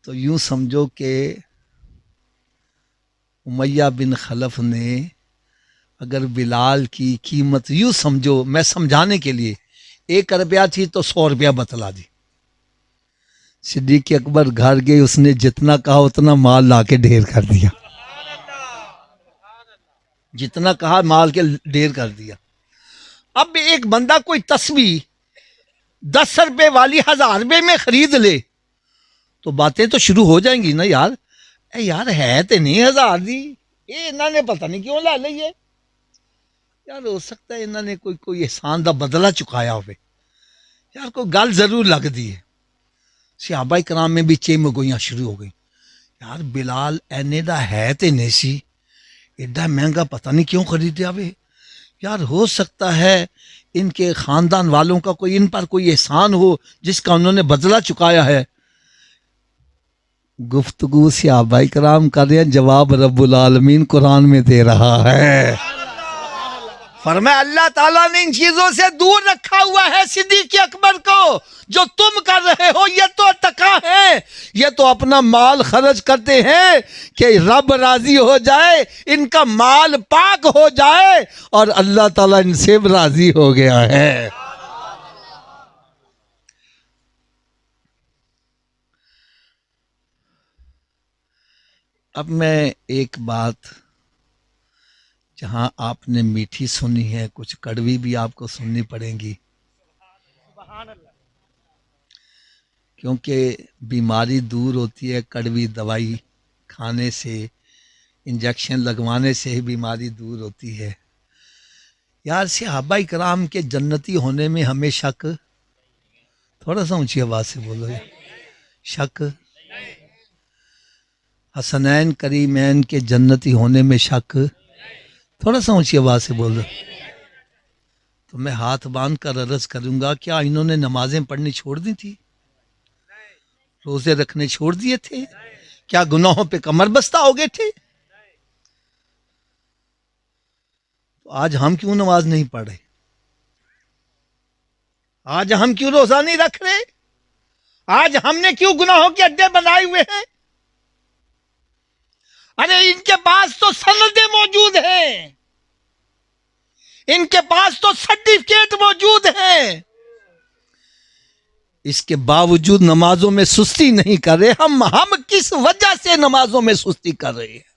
تو یوں سمجھو کہ امیہ بن خلف نے اگر بلال کی قیمت یوں سمجھو، میں سمجھانے کے لیے، 1 روپیہ تھی تو 100 روپیہ بتلا دی. صدیق اکبر گھر گئے، اس نے جتنا کہا اتنا مال لا کے ڈھیر کر دیا، جتنا کہا مال کے ڈھیر کر دیا. اب ایک بندہ کوئی تسبیح 10 روپے والی 1000 روپے میں خرید لے تو باتیں تو شروع ہو جائیں گی نا یار. اے یار ہے تو نہیں 1000 دی، انہوں نے پتہ نہیں کیوں لے لیے. یار ہو سکتا ہے انہوں نے کوئی احسان دا بدلہ چکایا ہوئے. یار کوئی گل ضرور لگ دی ہے. صحابہ کرام میں بھی چیم گوئیاں شروع ہو گئی. یار بلال اینے دا ہے تے نہیں سی، ایڈا مہنگا پتہ نہیں کیوں خریدیا وے. یار ہو سکتا ہے ان کے خاندان والوں کا کوئی ان پر کوئی احسان ہو جس کا انہوں نے بدلہ چکایا ہے. گفتگو صحابہ کرام کر رہے ہیں، جواب رب العالمین قرآن میں دے رہا ہے. فرمایا اللہ تعالیٰ نے ان چیزوں سے دور رکھا ہوا ہے صدیق اکبر کو. جو تم کر رہے ہو یہ تو اتقا ہے، یہ تو اپنا مال خرچ کرتے ہیں کہ رب راضی ہو جائے، ان کا مال پاک ہو جائے، اور اللہ تعالیٰ ان سے راضی ہو گیا ہے. اب میں ایک بات جہاں آپ نے میٹھی سنی ہے، کچھ کڑوی بھی آپ کو سننی پڑیں گی، کیونکہ بیماری دور ہوتی ہے کڑوی دوائی کھانے سے، انجیکشن لگوانے سے ہی بیماری دور ہوتی ہے. یار صحابہ کرام کے جنتی ہونے میں ہمیں شک، تھوڑا سا اونچی آواز سے بولو، شک. حسنین کریمین کے جنتی ہونے میں شک، تھوڑا سا اونچی آواز سے بولو. تو میں ہاتھ باندھ کر عرض کروں گا، کیا انہوں نے نمازیں پڑھنی چھوڑ دی تھی؟ روزے رکھنے چھوڑ دیے تھے؟ کیا گناہوں پہ کمر بستہ ہو گئے تھے؟ تو آج ہم کیوں نماز نہیں پڑھ رہے؟ آج ہم کیوں روزہ نہیں رکھ رہے؟ آج ہم نے کیوں گناہوں کے اڈے بنائے ہوئے ہیں؟ ارے ان کے پاس تو سندیں موجود ہیں، ان کے پاس تو سرٹیفکیٹ موجود ہیں، اس کے باوجود نمازوں میں سستی نہیں کر رہے. ہم کس وجہ سے نمازوں میں سستی کر رہے ہیں؟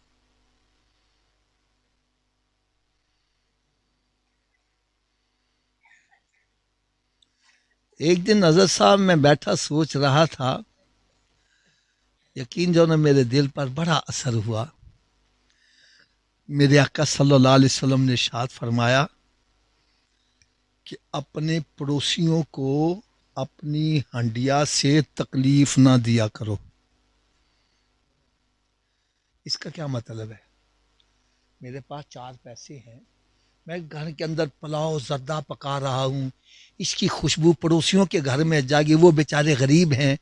ایک دن حضرت صاحب میں بیٹھا سوچ رہا تھا، یقین جو میرے دل پر بڑا اثر ہوا. میرے آقا صلی اللہ علیہ وسلم نے ارشاد فرمایا کہ اپنے پڑوسیوں کو اپنی ہنڈیا سے تکلیف نہ دیا کرو. اس کا کیا مطلب ہے؟ میرے پاس 4 پیسے ہیں، میں گھر کے اندر پلاؤ زردہ پکا رہا ہوں، اس کی خوشبو پڑوسیوں کے گھر میں جائے گی، وہ بیچارے غریب ہیں،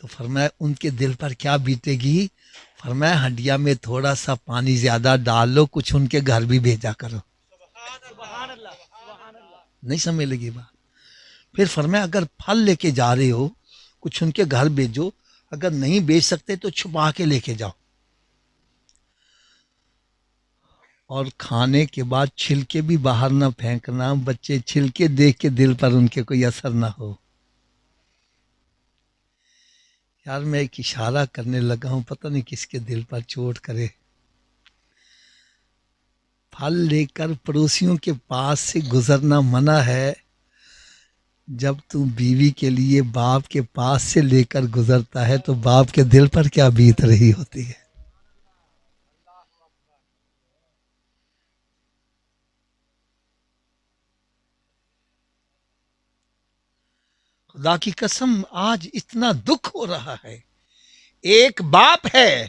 تو فرمایا ان کے دل پر کیا بیتے گی؟ فرمایا ہنڈیا میں تھوڑا سا پانی زیادہ ڈال لو، کچھ ان کے گھر بھی بھیجا کرو. نہیں سمجھ لگی بات؟ پھر فرمایا اگر پھل لے کے جا رہے ہو کچھ ان کے گھر بھیجو، اگر نہیں بیچ سکتے تو چھپا کے لے کے جاؤ، اور کھانے کے بعد چھلکے بھی باہر نہ پھینکنا، بچے چھلکے دیکھ کے دل پر ان کے کوئی اثر نہ ہو. یار میں ایک اشارہ کرنے لگا ہوں، پتہ نہیں کس کے دل پر چوٹ کرے. پھل لے کر پڑوسیوں کے پاس سے گزرنا منع ہے، جب تو بیوی کے لیے باپ کے پاس سے لے کر گزرتا ہے تو باپ کے دل پر کیا بیت رہی ہوتی ہے. خدا کی قسم آج اتنا دکھ ہو رہا ہے. ایک باپ ہے،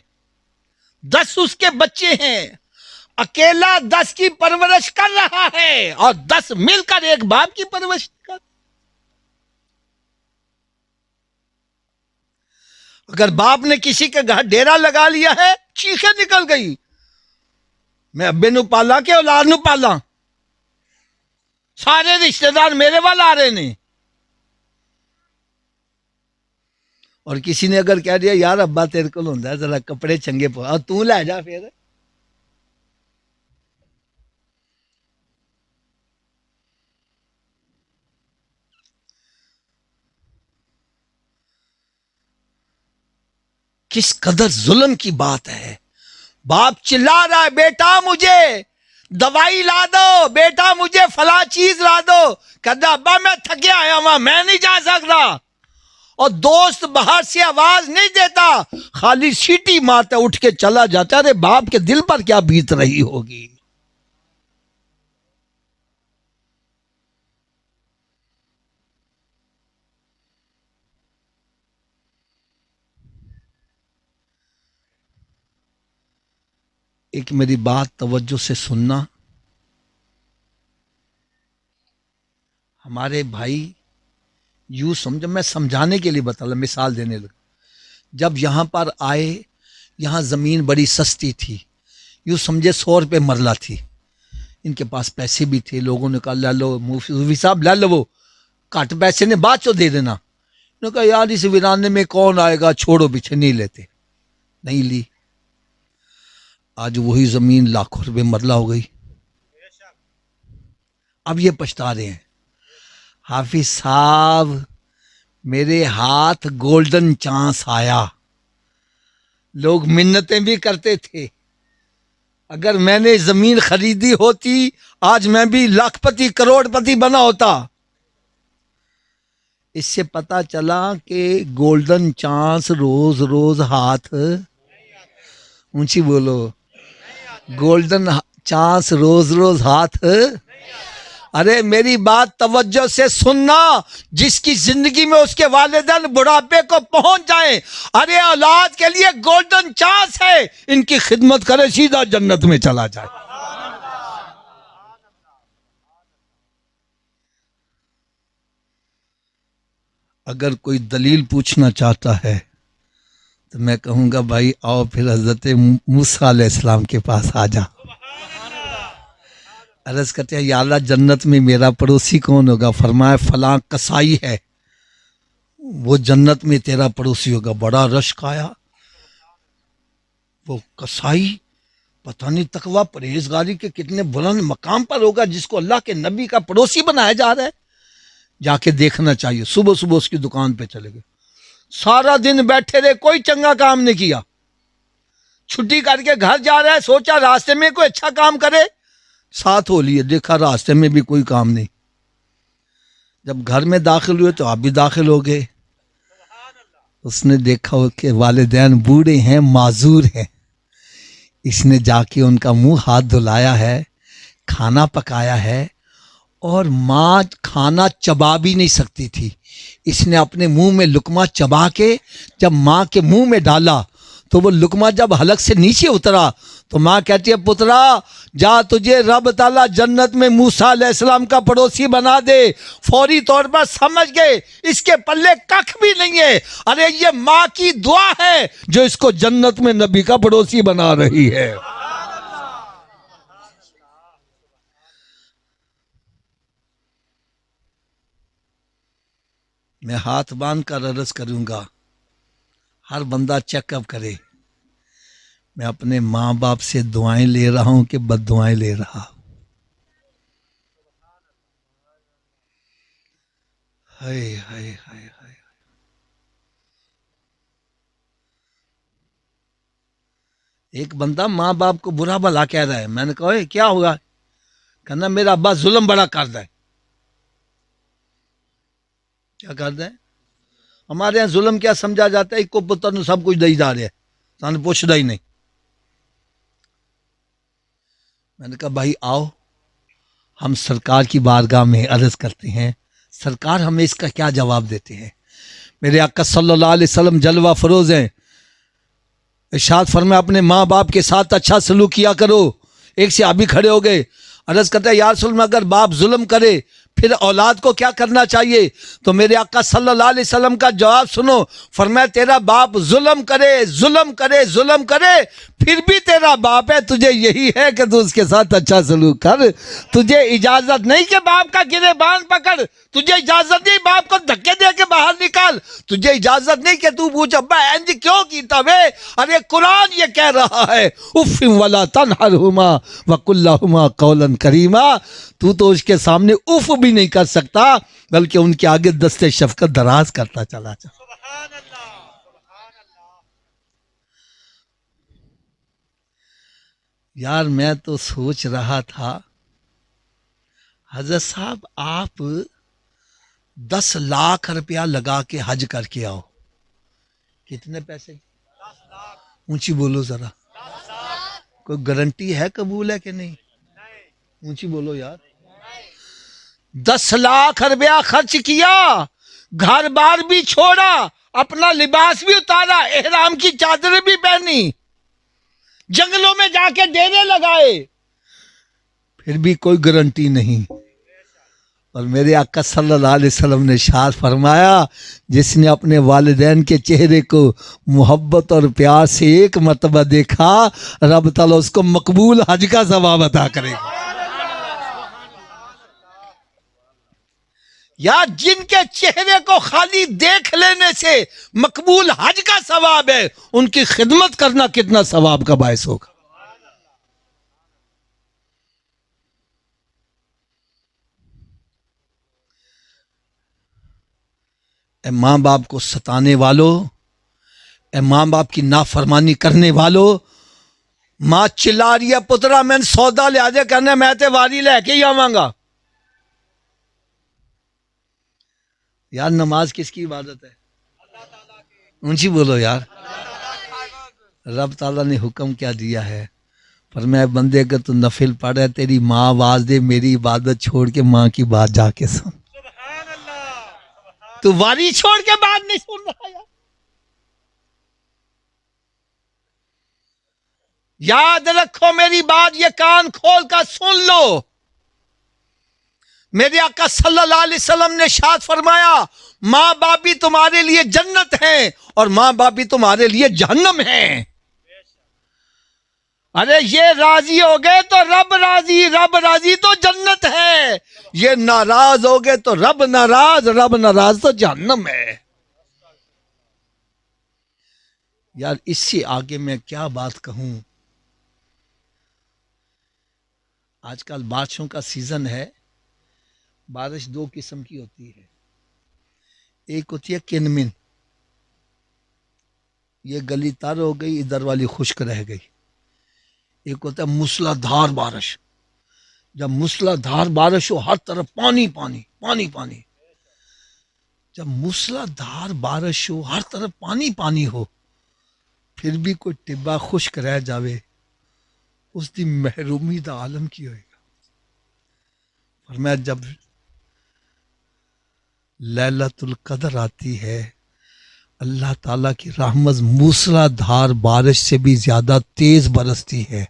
10 اس کے بچے ہیں، اکیلا 10 کی پرورش کر رہا ہے، اور 10 مل کر ایک باپ کی پرورش کر. اگر باپ نے کسی کے گھر ڈیرا لگا لیا ہے چیخیں نکل گئی، میں ابے نو پالا کہ اولاد نو پالا، سارے رشتہ دار میرے وال آ رہے نے. اور کسی نے اگر کہہ دیا یار ابا تیرے کو ہوندا ہے ذرا کپڑے چنگے پا تو لے جا، پھر کس قدر ظلم کی بات ہے. باپ چلا رہا ہے بیٹا مجھے دوائی لا دو، بیٹا مجھے فلاں چیز لا دو، کہتا ابا میں تھکیا آیا ہوں میں نہیں جا سکتا. اور دوست باہر سے آواز نہیں دیتا، خالی سیٹی مارتا اٹھ کے چلا جاتا. ارے باپ کے دل پر کیا بیت رہی ہوگی. ایک میری بات توجہ سے سننا، ہمارے بھائی یوں سمجھو، میں سمجھانے کے لیے بتا رہا، مثال دینے لگا. جب یہاں پر آئے، یہاں زمین بڑی سستی تھی، یوں سمجھے 100 روپے مرلہ تھی. ان کے پاس پیسے بھی تھے، لوگوں نے کہا لے لو مفتی صاحب لے لو، کٹ پیسے نے بعد چو دے دینا. انہوں نے کہا یار اس ویرانے میں کون آئے گا، چھوڑو پیچھے، نہیں لیتے. نہیں لی. آج وہی زمین لاکھوں روپے مرلہ ہو گئی. اب یہ پچھتا رہے ہیں حافظ صاحب میرے ہاتھ گولڈن چانس آیا. لوگ منتیں بھی کرتے تھے، اگر میں نے زمین خریدی ہوتی آج میں بھی لاکھ پتی کروڑ پتی بنا ہوتا. اس سے پتا چلا کہ گولڈن چانس روز روز ہاتھ اونچی بولو، گولڈن چانس روز روز ہاتھ. ارے میری بات توجہ سے سننا، جس کی زندگی میں اس کے والدین بڑھاپے کو پہنچ جائیں، ارے اولاد کے لیے گولڈن چانس ہے، ان کی خدمت کرے سیدھا جنت میں چلا جائے. اگر کوئی دلیل پوچھنا چاہتا ہے تو میں کہوں گا بھائی آؤ پھر حضرت موسیٰ علیہ السلام کے پاس آ جا. عرض کرتے ہیں یا اللہ جنت میں میرا پڑوسی کون ہوگا؟ فرمایا فلاں کسائی ہے، وہ جنت میں تیرا پڑوسی ہوگا. بڑا رشک آیا. وہ کسائی پتہ نہیں تقویٰ پرہیزگاری کے کتنے بلند مقام پر ہوگا جس کو اللہ کے نبی کا پڑوسی بنایا جا رہا ہے. جا کے دیکھنا چاہیے. صبح صبح اس کی دکان پہ چلے گئے، سارا دن بیٹھے رہے، کوئی چنگا کام نہیں کیا. چھٹی کر کے گھر جا رہا ہے، سوچا راستے میں کوئی اچھا کام کرے، ساتھ ہو لیے، دیکھا راستے میں بھی کوئی کام نہیں. جب گھر میں داخل ہوئے تو آپ بھی داخل ہو گئے. اس نے دیکھا کہ والدین بوڑھے ہیں، معذور ہیں. اس نے جا کے ان کا منہ ہاتھ دھلایا ہے، کھانا پکایا ہے، اور ماں کھانا چبا بھی نہیں سکتی تھی. اس نے اپنے منہ میں لقمہ چبا کے جب ماں کے منہ میں ڈالا تو وہ لقمہ جب حلق سے نیچے اترا تو ماں کہتی ہے پترا جا، تجھے رب تعالیٰ جنت میں موسیٰ علیہ السلام کا پڑوسی بنا دے. فوری طور پر سمجھ گئے اس کے پلے ککھ بھی نہیں ہے. ارے یہ ماں کی دعا ہے جو اس کو جنت میں نبی کا پڑوسی بنا رہی ہے. میں ہاتھ باندھ کر عرض کروں گا ہر بندہ چیک اپ کرے، میں اپنے ماں باپ سے دعائیں لے رہا ہوں کہ بد دعائیں لے رہا. ہائے ہائے ہائے ہائے. ایک بندہ ماں باپ کو برا بھلا کہہ رہا ہے. میں نے کہا کیا ہوگا؟ کہنا میرا ابا ظلم بڑا کرتا ہے. کیا کرتا ہے؟ ہمارے یہاں ظلم کیا سمجھا جاتا ہے؟ ایک کو پتر نو سب کچھ دئی جا رہا ہے، سانو پوچھتا ہی نہیں. میں نے کہا بھائی آؤ ہم سرکار کی بارگاہ میں عرض کرتے ہیں، سرکار ہمیں اس کا کیا جواب دیتے ہیں. میرے آقا صلی اللہ علیہ وسلم جلوہ فروز ہیں. ارشاد فرمایا اپنے ماں باپ کے ساتھ اچھا سلوک کیا کرو. ایک صحابی کھڑے ہو گئے، عرض کرتا ہے یا رسول اللہ اگر باپ ظلم کرے پھر اولاد کو کیا کرنا چاہیے؟ تو میرے آقا صلی اللہ علیہ وسلم کا جواب سنو، فرمایا تیرا باپ ظلم کرے پھر بھی تیرا باپ ہے، تجھے یہی ہے کہ تو اس کے ساتھ اچھا سلوک کر۔ تجھے اجازت نہیں کہ باپ کا گرے باندھ پکڑ، تجھے اجازت نہیں باپ کو دھکے دے کے باہر نکال، تجھے اجازت نہیں کہ تو پوچھ ابا انج کیوں کیتا وے؟ ارے قرآن یہ کہہ رہا ہے اف ولا تنہرہما وقل لہما قولا کریما۔ تو اس کے سامنے اف بھی نہیں کر سکتا، بلکہ ان کے آگے دست شفقت دراز کرتا چلا جا۔ یار میں تو سوچ رہا تھا حضرت صاحب آپ 10 لاکھ روپیہ لگا کے حج کر کے آؤ، کتنے پیسے؟ اونچی بولو ذرا، کوئی گارنٹی ہے قبول ہے کہ نہیں؟ اونچی بولو یار۔ 10 لاکھ روپیہ خرچ کیا، گھر بار بھی چھوڑا، اپنا لباس بھی اتارا، احرام کی چادر بھی پہنی، جنگلوں میں جا کے ڈیرے لگائے، پھر بھی کوئی گارنٹی نہیں۔ اور میرے آقا صلی اللہ علیہ وسلم نے ارشاد فرمایا جس نے اپنے والدین کے چہرے کو محبت اور پیار سے ایک مرتبہ دیکھا، رب تعالیٰ اس کو مقبول حج کا ثواب عطا کرے گا۔ یا جن کے چہرے کو خالی دیکھ لینے سے مقبول حج کا ثواب ہے، ان کی خدمت کرنا کتنا ثواب کا باعث ہوگا۔ اے ماں باپ کو ستانے والوں، اے ماں باپ کی نافرمانی کرنے والوں، ماں چلا رہی ہے پترا میں سودا لے آجے، کہنے میں تے واری لے کے ہی آواں گا۔ یار نماز کس کی عبادت ہے؟ اونچی بولو یار۔ رب تعالیٰ نے حکم کیا دیا ہے؟ فرمایا بندے اگر تو نفل پڑھ ہے، تیری ماں آواز دے میری عبادت چھوڑ کے ماں کی بات جا کے سن۔ تو واری چھوڑ کے بات نہیں سن رہا یار۔ یاد رکھو میری بات، یہ کان کھول کر سن لو۔ میرے آقا صلی اللہ علیہ وسلم نے ارشاد فرمایا ماں باپ بھی تمہارے لیے جنت ہیں اور ماں باپ بھی تمہارے لیے جہنم ہیں۔ ارے یہ راضی ہو گئے تو رب راضی، رب راضی تو جنت ہے، یہ ناراض ہو گئے تو رب ناراض، رب ناراض تو جہنم ہے۔ یار اس سے آگے میں کیا بات کہوں؟ آج کل بارشوں کا سیزن ہے، بارش 2 قسم کی ہوتی ہے، ایک ہوتی ہے کنمن، یہ گلی تر ہو گئی، ادھر والی خشک رہ گئی۔ ایک ہوتا ہے موسلا دھار بارش، جب موسلا دھار بارش ہو ہر طرف پانی پانی پانی پانی، جب موسلا دھار بارش ہو ہر طرف پانی پانی ہو پھر بھی کوئی ٹبا خشک رہ جاوے، اس دی محرومی دا عالم کی ہوئے گا۔ فرمایا جب لیلۃ القدر آتی ہے، اللہ تعالیٰ کی رحمت موسلا دھار بارش سے بھی زیادہ تیز برستی ہے،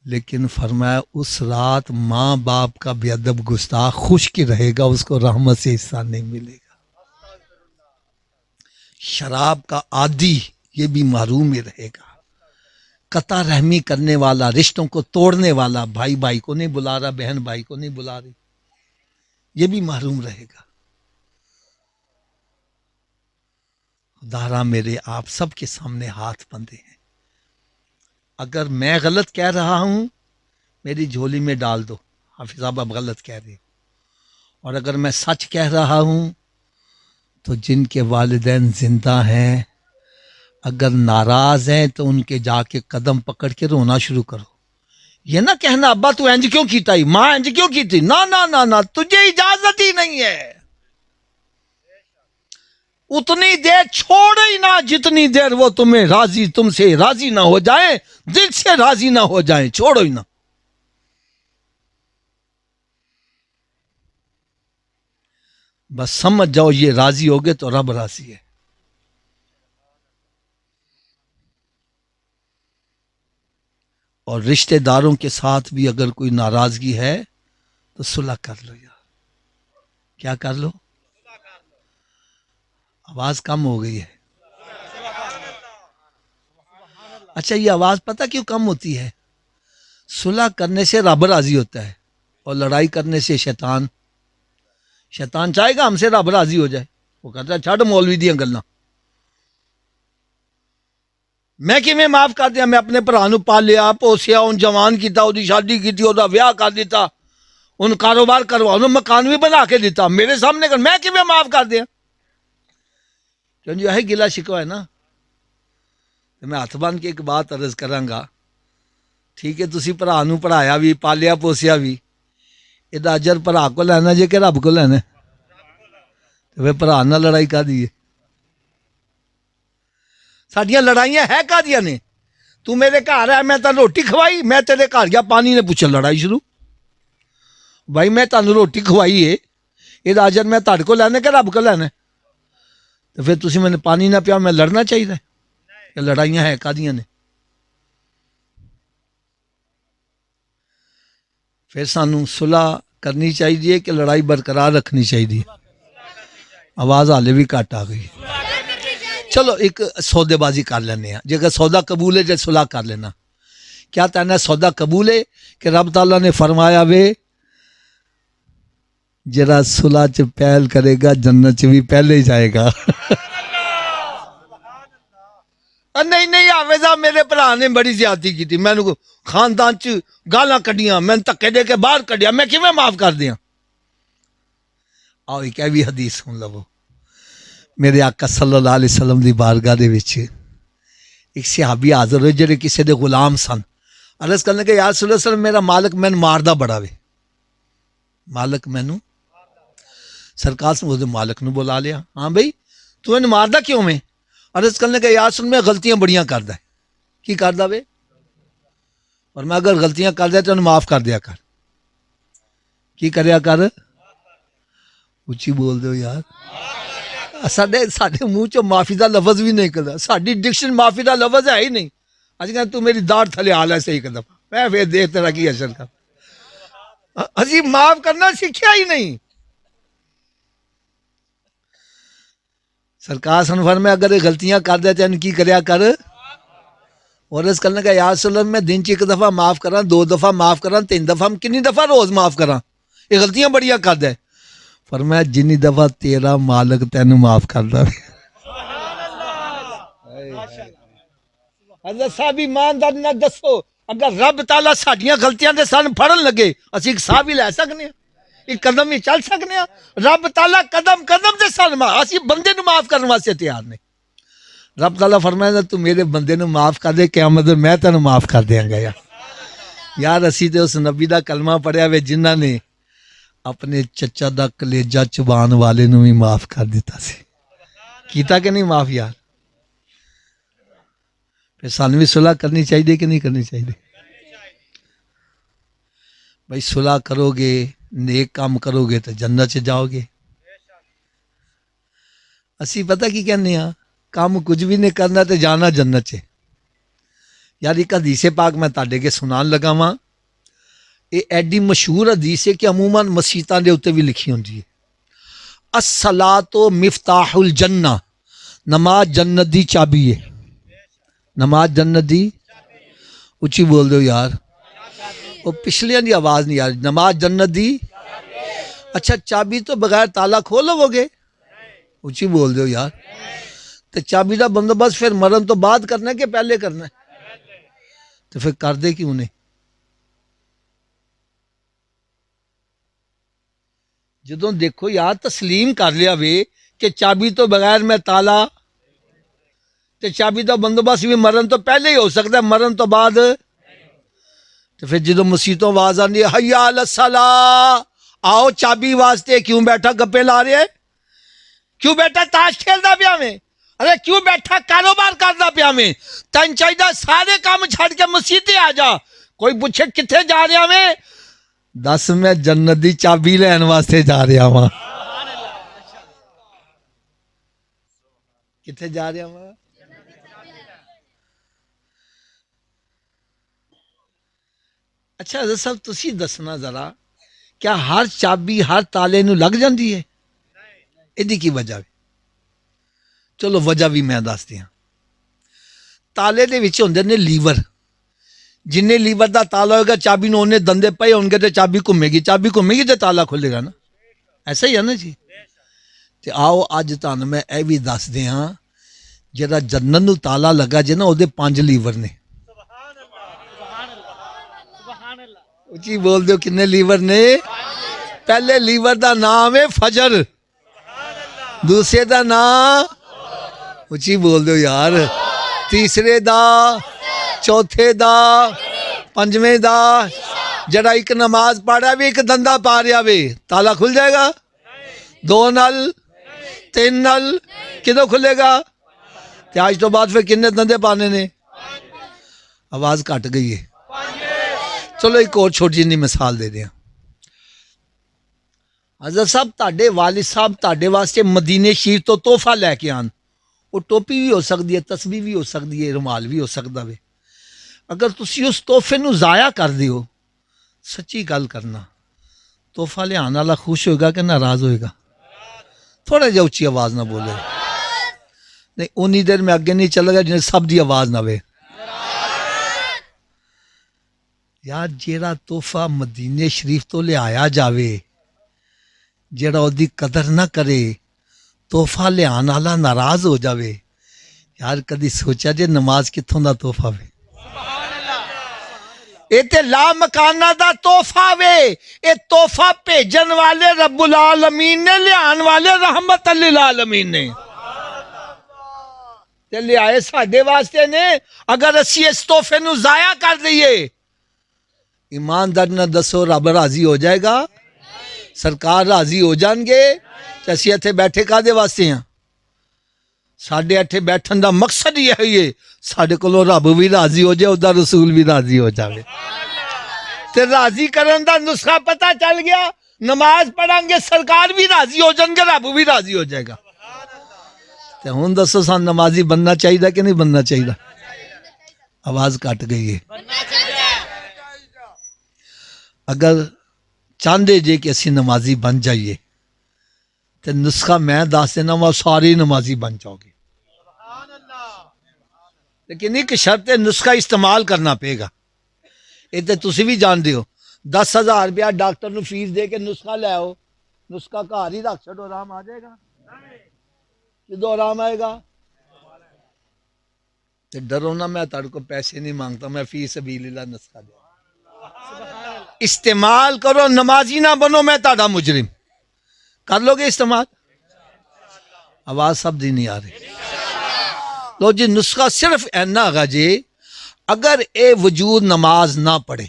لیکن فرمایا اس رات ماں باپ کا بے ادب گستاخ خشک رہے گا، اس کو رحمت سے حصہ نہیں ملے گا۔ شراب کا عادی یہ بھی محروم ہی رہے گا، قطع رحمی کرنے والا، رشتوں کو توڑنے والا، بھائی بھائی کو نہیں بلا رہا، بہن بھائی کو نہیں بلا رہی، یہ بھی محروم رہے گا۔ خدارا میرے آپ سب کے سامنے ہاتھ بندھے ہیں، اگر میں غلط کہہ رہا ہوں میری جھولی میں ڈال دو، حافظ صاحب اب غلط کہہ رہے ہو، اور اگر میں سچ کہہ رہا ہوں تو جن کے والدین زندہ ہیں اگر ناراض ہیں تو ان کے جا کے قدم پکڑ کے رونا شروع کرو۔ یہ نہ کہنا ابا تو انج کیوں کیتا ہی، ماں انج کیوں کیتی، نہ نہ نہ نہ، تجھے اجازت ہی نہیں ہے۔ اتنی دیر چھوڑ ہی نہ جتنی دیر وہ تمہیں راضی، تم سے راضی نہ ہو جائیں، دل سے راضی نہ ہو جائیں، چھوڑو ہی نہ۔ بس سمجھ جاؤ یہ راضی ہوگے تو رب راضی ہے۔ اور رشتہ داروں کے ساتھ بھی اگر کوئی ناراضگی ہے تو صلح کر لو یار. کیا کر لو؟ آواز کم ہو گئی ہے. اچھا یہ آواز پتہ کیوں کم ہوتی ہے؟ صلح کرنے سے رب راضی ہوتا ہے اور لڑائی کرنے سے شیطان چاہے گا ہم سے رب راضی ہو جائے. وہ کہتا ہے چھڈ مولوی دیاں گلاں، میں کیویں معاف کر دیا؟ میں اپنے بھرا نو پالیا پوسیا، ان جوان کیتا، اودی شادی کیتی، اودا ویاہ کر دیتا، ان کاروبار کروا، انہوں مکان بھی بنا کے دیتا میرے سامنے کر، میں کیویں معاف کر دیا؟ کیوں جو ہے گلا شکوا ہے نا. میں ہاتھ بن کے ایک بات عرض کراں گا، ٹھیک ہے تسی بھرا نو پڑھایا بھی پالیا پوسیا بھی، یہ اجر بھرا کو لینا جے کہ رب کو لینا؟ تو پھر بھرا نال لڑائی کر دیے. ساڈیاں لڑائیاں ہے کادیاں نے؟ تو میرے گھر ہے، میں تینوں روٹی کھوائی، میں تیرے گھر گیا پانی نے پوچھا، لڑائی شروع. بھائی میں تینوں روٹی کھوائی ہے، یہ اجر میں تہاڈے کو لینا کہ رب کو لینا؟ تو پھر تسی میں نے پانی نہ پیا، میں لڑنا چاہیے؟ کہ لڑائیاں ہے کادیاں نے؟ پھر سانوں صلح کرنی چاہیے کہ لڑائی برقرار رکھنی چاہیے؟ آواز حالے بھی گھٹ آ گئی. چلو ایک سودے بازی کر لینے ہیں، جے سودا قبول ہے جے صلح کر لینا. کیا تینا سودا قبول ہے کہ رب تعالیٰ نے فرمایا وے جڑا صلح چ پہل کرے گا جنت چ بھی پہلے ہی جائے گا؟ نہیں نہیں آویزا میرے بھرا نے بڑی زیادتی کی تھی، میں نے خاندان چ گالاں کڈیاں، میں دھکے دے کے باہر کڈیا، میں کیویں معاف کر دیاں؟ آؤ ایک بھی حدیث سن لو. میرے آقا صلی اللہ علیہ وسلم دی بارگاہ دے وچ ایک صحابی حاضر ہوئے جڑے کسے دے غلام سن. عرض کرنے کہ یا رسول اللہ وسلم میرا مالک مینوں ماردا بڑا وے، مالک مینوں. سرکار سے وہ مالک نو بلا لیا، ہاں بھئی تو اینوں ماردا کیوں میں؟ عرض کرنے کہ یا رسول میں غلطیاں بڑیاں کردا ہے. کی کردا وے؟ اور میں اگر غلطیاں کر دیا تو انہوں معاف کر دیا کر. کی کریا کر؟ اچھی بول دو یار. ساڈے منہ چو معافی دا لفظ بھی نہیں کردا، ساڈی ڈکشن معافی دا لفظ ہے ہی نہیں. اج کہ تو میری داڑھ تھلے حال ہے صحیح قدم، میں پھر دیکھ تیرا کی اثر کر. اسی معاف کرنا سیکھیا ہی نہیں. سرکار سن فرمایا اگر یہ غلطیاں کر دے تو کی کریا کر؟ اور اس کرنے کا یا رسول اللہ میں دن چ ایک دفعہ معاف کراں، 2 دفعہ معاف کراں، 3 دفعہ، کنی دفعہ روز معاف کراں؟ یہ غلطیاں بڑیاں کر دے. فرمایا جنی دفعہ تیرا مالک تینوں معاف کردا. حضرت صاحب ایماندار نہ دسو اگر رب تعالیٰ ساڈیاں غلطیاں دے سن پھڑن لگے اسی ایک ساہ بھی لے سکنے ہیں، ایک قدم ہی چل سکنے ہیں؟ رب تعالیٰ قدم قدم دے سن اسی بندے نو معاف کرنے واسطے تیار نہیں. رب تعالیٰ فرمایا تو میرے بندے نو معاف کر دے، قیامت میں تینوں معاف کر دیاں گا. یار اسی تے اس نبی دا کلمہ پڑھیا وے جنہاں نے اپنے چچا دا کلیجہ چبان والے نو بھی معاف کر دیتا سی. کیتا کہ نہیں معاف یار؟ پھر سانوں بھی صلح کرنی چاہیے کہ نہیں کرنی چاہیے؟ بھائی صلح کرو گے، نیک کام کرو گے تو جنت چ جاؤ گے. اسی پتہ کی کہنے ہاں کام کچھ بھی نہیں کرنا تو جانا جنت چ. یار ایک حدیث پاک میں تاڈے کے سنان لگا واں، یہ ایڈی مشہور حدیث ہے کہ عموماً مسیتاں دے اوتے بھی لکھی ہوندی ہے. الصلاۃ مفتاح الجنہ، نماز جنت دی چابی ہے. نماز جنت دی، اچھی بول دو یار. وہ پچھلیاں دی آواز نہیں یار. نماز جنت دی، اچھا چابی تو بغیر تالا کھولو گے؟ اچھی بول دو یار. تو چابی دا بندوبست پھر مرن تو بعد کرنا ہے کہ پہلے کرنا ہے؟ تو پھر کر دے کیوں نہیں؟ جدوں دیکھو یار تسلیم کر لیا وے کہ چابی تو بغیر میں تالا، تے چابی دا بندوبست بھی مرن تو پہلے ہی ہو سکتا ہے، مرن تو بعد. تو پھر جدوں مسیتوں آواز آندی ہے حی علی الصلاۃ، آؤ چابی واسطے، کیوں بیٹھا گپے لا رہے ہے؟ کیوں بیٹھا تاش کھیلدا پیا میں؟ ارے کیوں بیٹھا کاروبار کردا پیا میں؟ تین چاہیے سارے کام چھڑ کے مسیتے آ جا. کوئی پوچھے کتنے جا رہا میں؟ دس میں جنت دی چابی لین واسطے جا رہا ہاں. کتنے جا رہا ہاں؟ اچھا حضرت صاحب تسی دسنا ذرا کیا ہر چابی ہر تالے نو لگ جاندی ہے؟ ایدی کی وجہ ہے؟ چلو وجہ بھی میں دس دیاں. تالے دے وچ ہوندے نے لیور. جن لیور دا تالا ہوگا چابی نو اونے دندے پئے ہون گے تے چابی گھمے گی تے تالا کھلے گا نا. ایسا ہی ہے نا جی. تے آؤ اج تانوں میں اے بھی دس دیاں جڑا جنت نو تالا لگا جے نا او دے 5 لیور نے. اچھی بول دیو کنے لیور نے؟ پہلے لیور دا نام ہے فجر. دوسرے دا نام اچھی بول دیو یار. تیسرے دا، چوتھے دا، پنجویں دا. جڑا ایک نماز پڑھ رہا ہے ایک دندہ پا رہا ہے تالا کھل جائے گا؟ 2 نل 3 نل کدوں کھلے گا؟ تے آج تو بعد پھر کنے دندے پانے نے؟ آواز کٹ گئی ہے. چلو ایک اور چھوٹی جی مثال دے دیں. حضرت صاحب تاڑے والد صاحب تاڑے واسطے مدینے شریف تو تحفہ لے کے آن. وہ ٹوپی بھی ہو سکتی ہے، تسبیح بھی ہو سکتی ہے، رومال بھی ہو سکتا ہے. اگر تسی اس تحفے نو ضائع کر دیو، سچی گل کرنا تحفہ لے آنے والا خوش ہوئے گا کہ ناراض ہوئے گا؟ تھوڑا جا اچھی آواز نہ بولے. نہیں اونی دیر میں اگے نہیں چلے گا جن سب دی آواز نہ وے. یار جیڑا تحفہ مدینے شریف تو لے آیا جاوے جیڑا او دی قدر نہ کرے، تحفہ لے آنے والا ناراض ہو جاوے. یار کدی سوچا جے نماز کتھوں دا تحفہ وے؟ اے تے لا مکانہ دا تحفہ وے. اے تحفہ بھیجن والے رب العالمین نے، لے آن والے رحمت للعالمین نے. تے لے آئے ساڈے واسطے نے. اگر اسی اس تحفے نو ضائع کر دئیے، ایماندار نہ دسو رب راضی ہو جائے گا؟ سرکار راضی ہو جان گے؟ تے اسی اتھے بیٹھے کادے واسطے ہیں؟ ساڈے اتھے بیٹھن دا مقصد یہ ہے ساڈے کولوں رب بھی راضی ہو جائے، اودہ رسول بھی راضی ہو جائے. تے راضی کرن دا نسخہ پتہ چل گیا. نماز پڑھیں گے سرکار بھی راضی ہو جان گے، رب بھی راضی ہو جائے گا. تے ہن دسو سان نمازی بننا چاہیے کہ نہیں بننا چاہیے؟ آواز کٹ گئی ہے. اگر چاہندے جے کہ اسی نمازی بن جائیے تے نسخہ میں دس دینا وہ ساری نمازی بن جاؤ گے. لیکن ایک شرط ہے نسخہ استعمال کرنا پے گا. یہ تو تسی بھی جان دیو 10,000 روپیہ ڈاکٹر نو فیس دے کے نسخہ لے آؤ، نسخہ گھر ہی رکھ چھڑو، آرام آ جائے گا؟ کدو آرام آئے گا؟ تے ڈرو نا میں تڑ کو پیسے نہیں مانگتا، میں فی سبیل اللہ نسخہ دے. استعمال کرو، نمازی نہ بنو میں تاڑا مجرم. کر لو گے استعمال؟ آواز سب دی نہیں آ رہی. لو جی نسخہ صرف اینا گا جی اگر اے وجود نماز نہ پڑھے.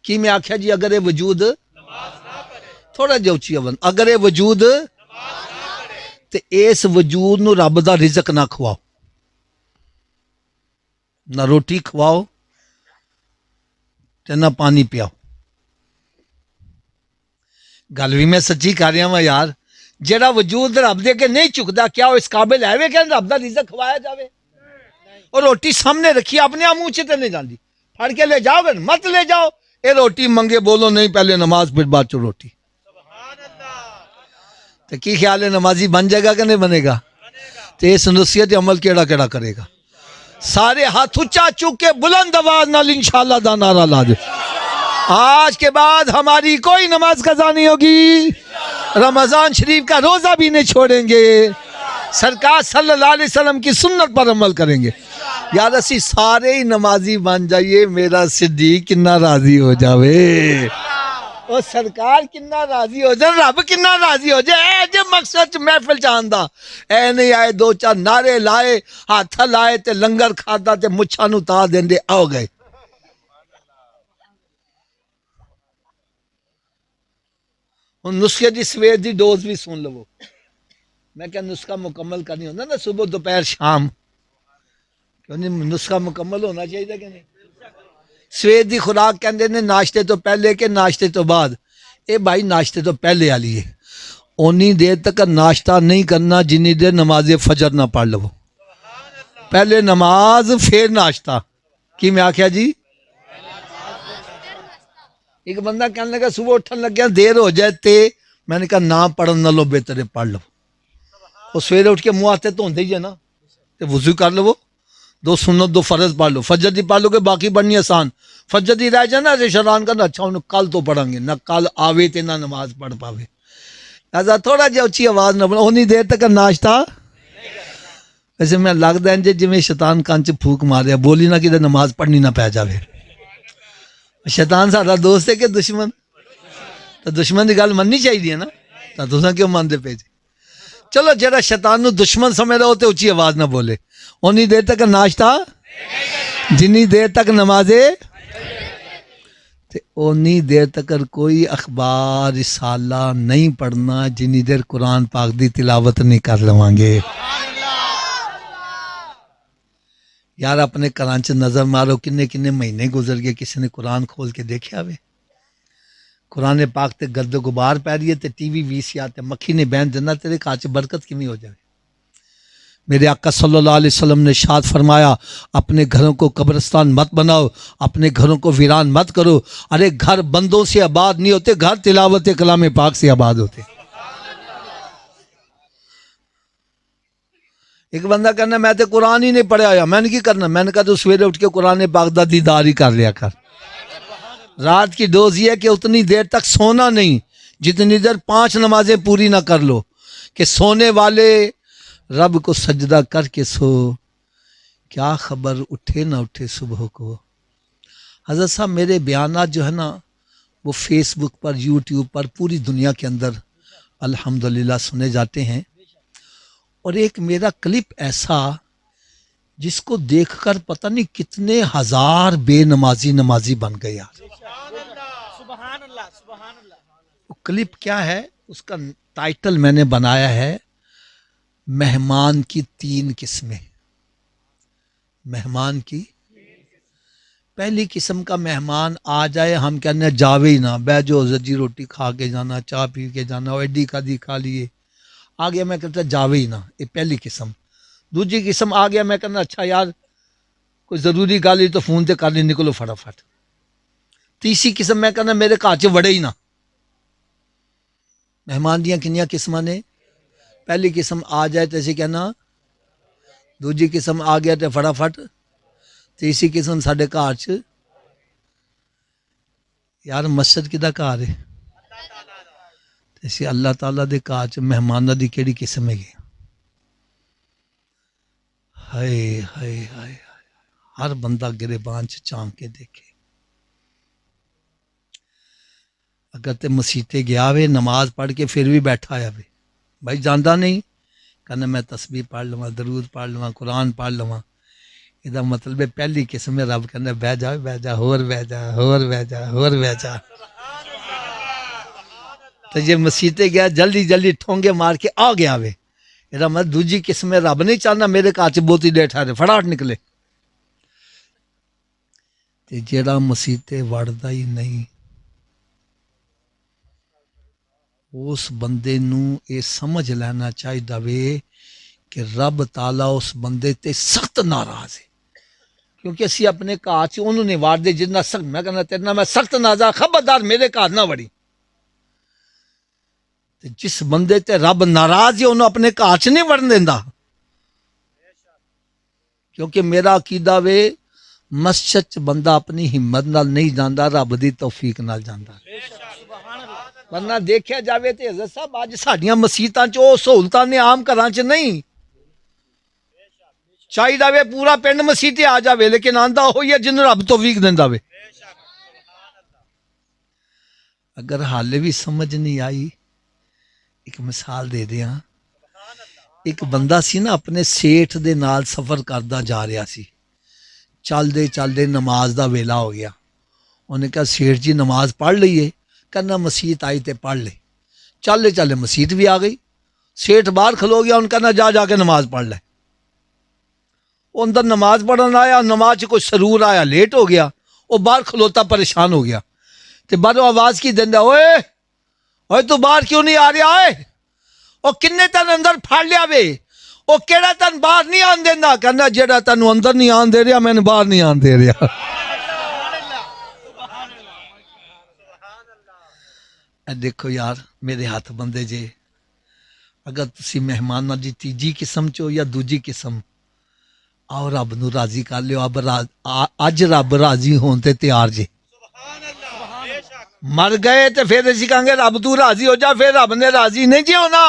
کی میں آکھیا جی اگر اے وجود تھوڑا جو اچھی آواز، اگر اے وجود تے اس وجود نو رب دا رزق نہ کھواؤ، نہ روٹی کھواؤ تے نہ پانی پیاؤ. گل بھی میں سچی کر رہا ہوں یار. جیڑا وجود رب دے کے نہیں چکدا کیا وہ اس قابل ہے وے کہ رب دا رزق کھوایا جاوے؟ اور روٹی سامنے رکھی اپنے آپ منہ چ تے نہیں جاندی، پھڑ کے لے جاؤ گے مت لے جاؤ. اے روٹی منگے بولو نہیں، پہلے نماز پھر بعد چ روٹی. تو کی خیال ہے نمازی بن جائے گا کہ نہیں بنے گا؟ تو اس نصیحت عمل کیڑا کیڑا کرے گا؟ سارے ہاتھ اونچا چک کے بلند آواز نال انشاءاللہ دا نعرہ لا دے. آج کے بعد ہماری کوئی نماز قضا نہیں ہوگی، رمضان شریف کا روزہ بھی نہیں چھوڑیں گے، سرکار صلی اللہ علیہ وسلم کی سنت پر عمل کریں گے. یار اسی سارے ہی نمازی بن جائیے، میرا صدیق کنا راضی ہو جاوے، اور سرکار کنا راضی ہو جائے، رب کنا راضی ہو جائے. اے جے مقصد محفل چاہندا اے نہیں آئے 2-4 نعرے لائے، ہاتھ لائے تے لنگر کھادا تے مچھاں نو تا دیندے آؤ گئے. نسخے دی سویر دی ڈوز بھی سن لو. میں کیا نسخہ مکمل کرنی ہوتا نا صبح دوپہر شام، کیوں نہیں نسخہ مکمل ہونا چاہیے کہ نہیں؟ سویر دی خوراک کہندے نے ناشتے تو پہلے کہ ناشتے تو بعد. اے بھائی ناشتے تو پہلے والی ہے. اونی دیر تک ناشتہ نہیں کرنا جنی دیر نماز فجر نہ پڑھ لو. پہلے نماز پھر ناشتہ. کی میں آکھیا جی؟ ایک بندہ کہنے لگا صبح اٹھن لگ گیا دیر ہو جائے تے میں نے کہا نہ پڑھن نہ لو بہتر ہے پڑھ لو. وہ سویرے اٹھ کے منہ آتے تو ہوندے ہی ہے نا, تے وضو کر لو, 2 سنت 2 فرض پڑھ لو, فجر دی پڑھ لو کہ باقی پڑھنی آسان. فجر دی رہ جائے نا ایسے شران کرنا اچھا انہوں کل تو پڑھیں گے, نہ کل آوے تے نہ نماز پڑھ پاوے. ایسا تھوڑا جہا اچھی آواز نہ بنا اونی دیر تک ناشتہ. ویسے میں لگتا ہے جی میں شیطان کان چ پھوک ماریا بولی نہ کہ نماز پڑھنی نہ پی جاوے. شیطان سارا دوست ہے کہ دشمن؟ تو دشمن کی گل مننی چاہیے نا, تو تساں کیوں مانتے پے جی؟ چلو جہاں شیطان نو دشمن سمجھ رہا ہو تو اچھی آواز نہ بولے. اونی دیر تک ناشتہ جنی دیر تک نمازے اونی دیر تک کوئی اخبار رسالہ نہیں پڑھنا جنی دیر قرآن پاک دی تلاوت نہیں کر لواں گے. یار اپنے گھراں چ نظر مارو کنے کنے مہینے گزر گئے کسی نے قرآن کھول کے دیکھا وے؟ قرآن پاک تے گرد و غبار پی رہی ہے تے ٹی وی وی سی تے مکھی نے بہن دینا تیرے گھر چ برکت کیویں ہو جائے؟ میرے آقا صلی اللہ علیہ وسلم نے ارشاد فرمایا اپنے گھروں کو قبرستان مت بناؤ, اپنے گھروں کو ویران مت کرو. ارے گھر بندوں سے آباد نہیں ہوتے, گھر تلاوت کلام پاک سے آباد ہوتے. ایک بندہ کہنا میں تے قرآن ہی نہیں پڑھا, میں نے کی کرنا؟ میں نے کہا تو سویرے اٹھ کے قرآن پاک دا دیدار ہی کر لیا کر. رات کی ڈوز یہ ہے کہ اتنی دیر تک سونا نہیں جتنی دیر 5 نمازیں پوری نہ کر لو, کہ سونے والے رب کو سجدہ کر کے سو, کیا خبر اٹھے نہ اٹھے صبح کو. حضرت صاحب میرے بیانات جو ہے نا وہ فیس بک پر یوٹیوب پر پوری دنیا کے اندر الحمدللہ سنے جاتے ہیں. اور ایک میرا کلپ ایسا جس کو دیکھ کر پتہ نہیں کتنے ہزار بے نمازی بن گیا. وہ کلپ کیا ہے, اس کا ٹائٹل میں نے بنایا ہے مہمان کی 3 قسمیں. مہمان کی پہلی قسم کا مہمان آ جائے ہم کہنے ہیں جاوے ہی نہ, بہ جو زجی روٹی کھا کے جانا, چاہ پی کے جانا, ایڈی کھا لیے آ گیا, میں کہتا جاوے ہی نہ. یہ پہلی قسم. دوسری قسم آ گیا میں کہنا اچھا یار کوئی ضروری گل ہی تو فون تے کر لی, نکلو فٹافٹ. تیسری قسم میں کہنا میرے گھر چ وڑے ہی نہ. مہمان دیاں کنیاں قسماں نے؟ پہلی قسم آ جائے تو ایسے کہنا, دوسری قسم آ گیا تو فٹافٹ, تیسری قسم ساڈے گھر چ یار مسجد کدا گھر ہے, اسی اللہ تعالیٰ دے گھر چ مہماناں دی کیڑی قسم ہے گی؟ ہائے ہائے ہائے, ہر بندہ گریبان چ چانک کے دیکھے. اگر تے مسیتے گیا وے نماز پڑھ کے پھر بھی بیٹھا آیا وے, بھائی جاندا نہیں کہنا میں تسبیح پڑھ لواں, درود پڑھ لواں, قرآن پڑھ لواں. یہ مطلب ہے پہلی قسم ہے رب کہنا بہ جا ہور بہ جا ہور بہ جا ہور بہ جا. تو یہ مسیتے گیا جلدی ٹھونگے مار کے آ گیا وے, یہ مطلب دوجی قسم ہے رب نہیں چاہنا میرے گھر چ بہت ہی دیر ٹھہرے, فٹافٹ نکلے. تے جیڑا مسیتے وڑدا ہی نہیں اس بندے نو یہ سمجھ لینا چاہیے وے کہ رب تعالیٰ اس بندے تے سخت ناراض ہے. کیونکہ اسی اپنے گھر چ انہوں نے وار دے جتنا سخت, میں کہنا تیرنا میں سخت ناراض, خبردار میرے گھر نہ وڑی. جس بندے تے رب ناراض ہے انہوں اپنے گھر چ نہیں وڑن دیندا. کیونکہ میرا عقیدہ وے مسجد چ بندہ اپنی ہمت نال نہیں جاندا, رب دی توفیق نال جاندا. ورنہ دیکھا جاوے تے حضرت صاحب اج ساڈیاں مسیتاں چ او سہولتاں نے عام گھراں چ نہیں. چاہیے وے پورا پنڈ مسیتے آ جاوے لیکن آندا ہوئی ہے جن رب توفیق دیندا وے. اگر حالے بھی سمجھ نہیں آئی ایک مثال دے دیاں. ایک بندہ سی نا اپنے سیٹھ دے نال سفر کردا جا رہا سی, چلدے نماز دا ویلا ہو گیا. انہیں کہا سیٹھ جی نماز پڑھ لئیے, کہنا مسیت آئی تے پڑھ لے. چلے مسیت بھی آ گئی, سیٹھ باہر کھلو گیا, ان کہنا جا کے نماز پڑھ لے. وہ اندر نماز پڑھن آیا, نماز کوئی سرور آیا, لیٹ ہو گیا, وہ باہر کھلوتا پریشان ہو گیا. تے باہروں آواز کی دیندا, اوئے تو باہر کیوں نہیں آ رہا ہے؟ وہ کنے تن اندر پھڑ لیا وے, وہ کیڑا تن باہر نہیں آن دیندا؟ کہنا جیڑا تن اندر نہیں آن دے رہا میں باہر نہیں آن دے رہا. اے دیکھو یار میرے ہاتھ بندے جے، اگر تسی مہماناں دی تیجی قسم چو یا دوجی قسم آؤ رب نو راضی کر لیو، اج رب راضی ہون تے تیار جے۔ مر گئے تے پھر اسی کہیں گے رب تو راضی ہو جا، پھر رب نے راضی نہیں جی ہونا۔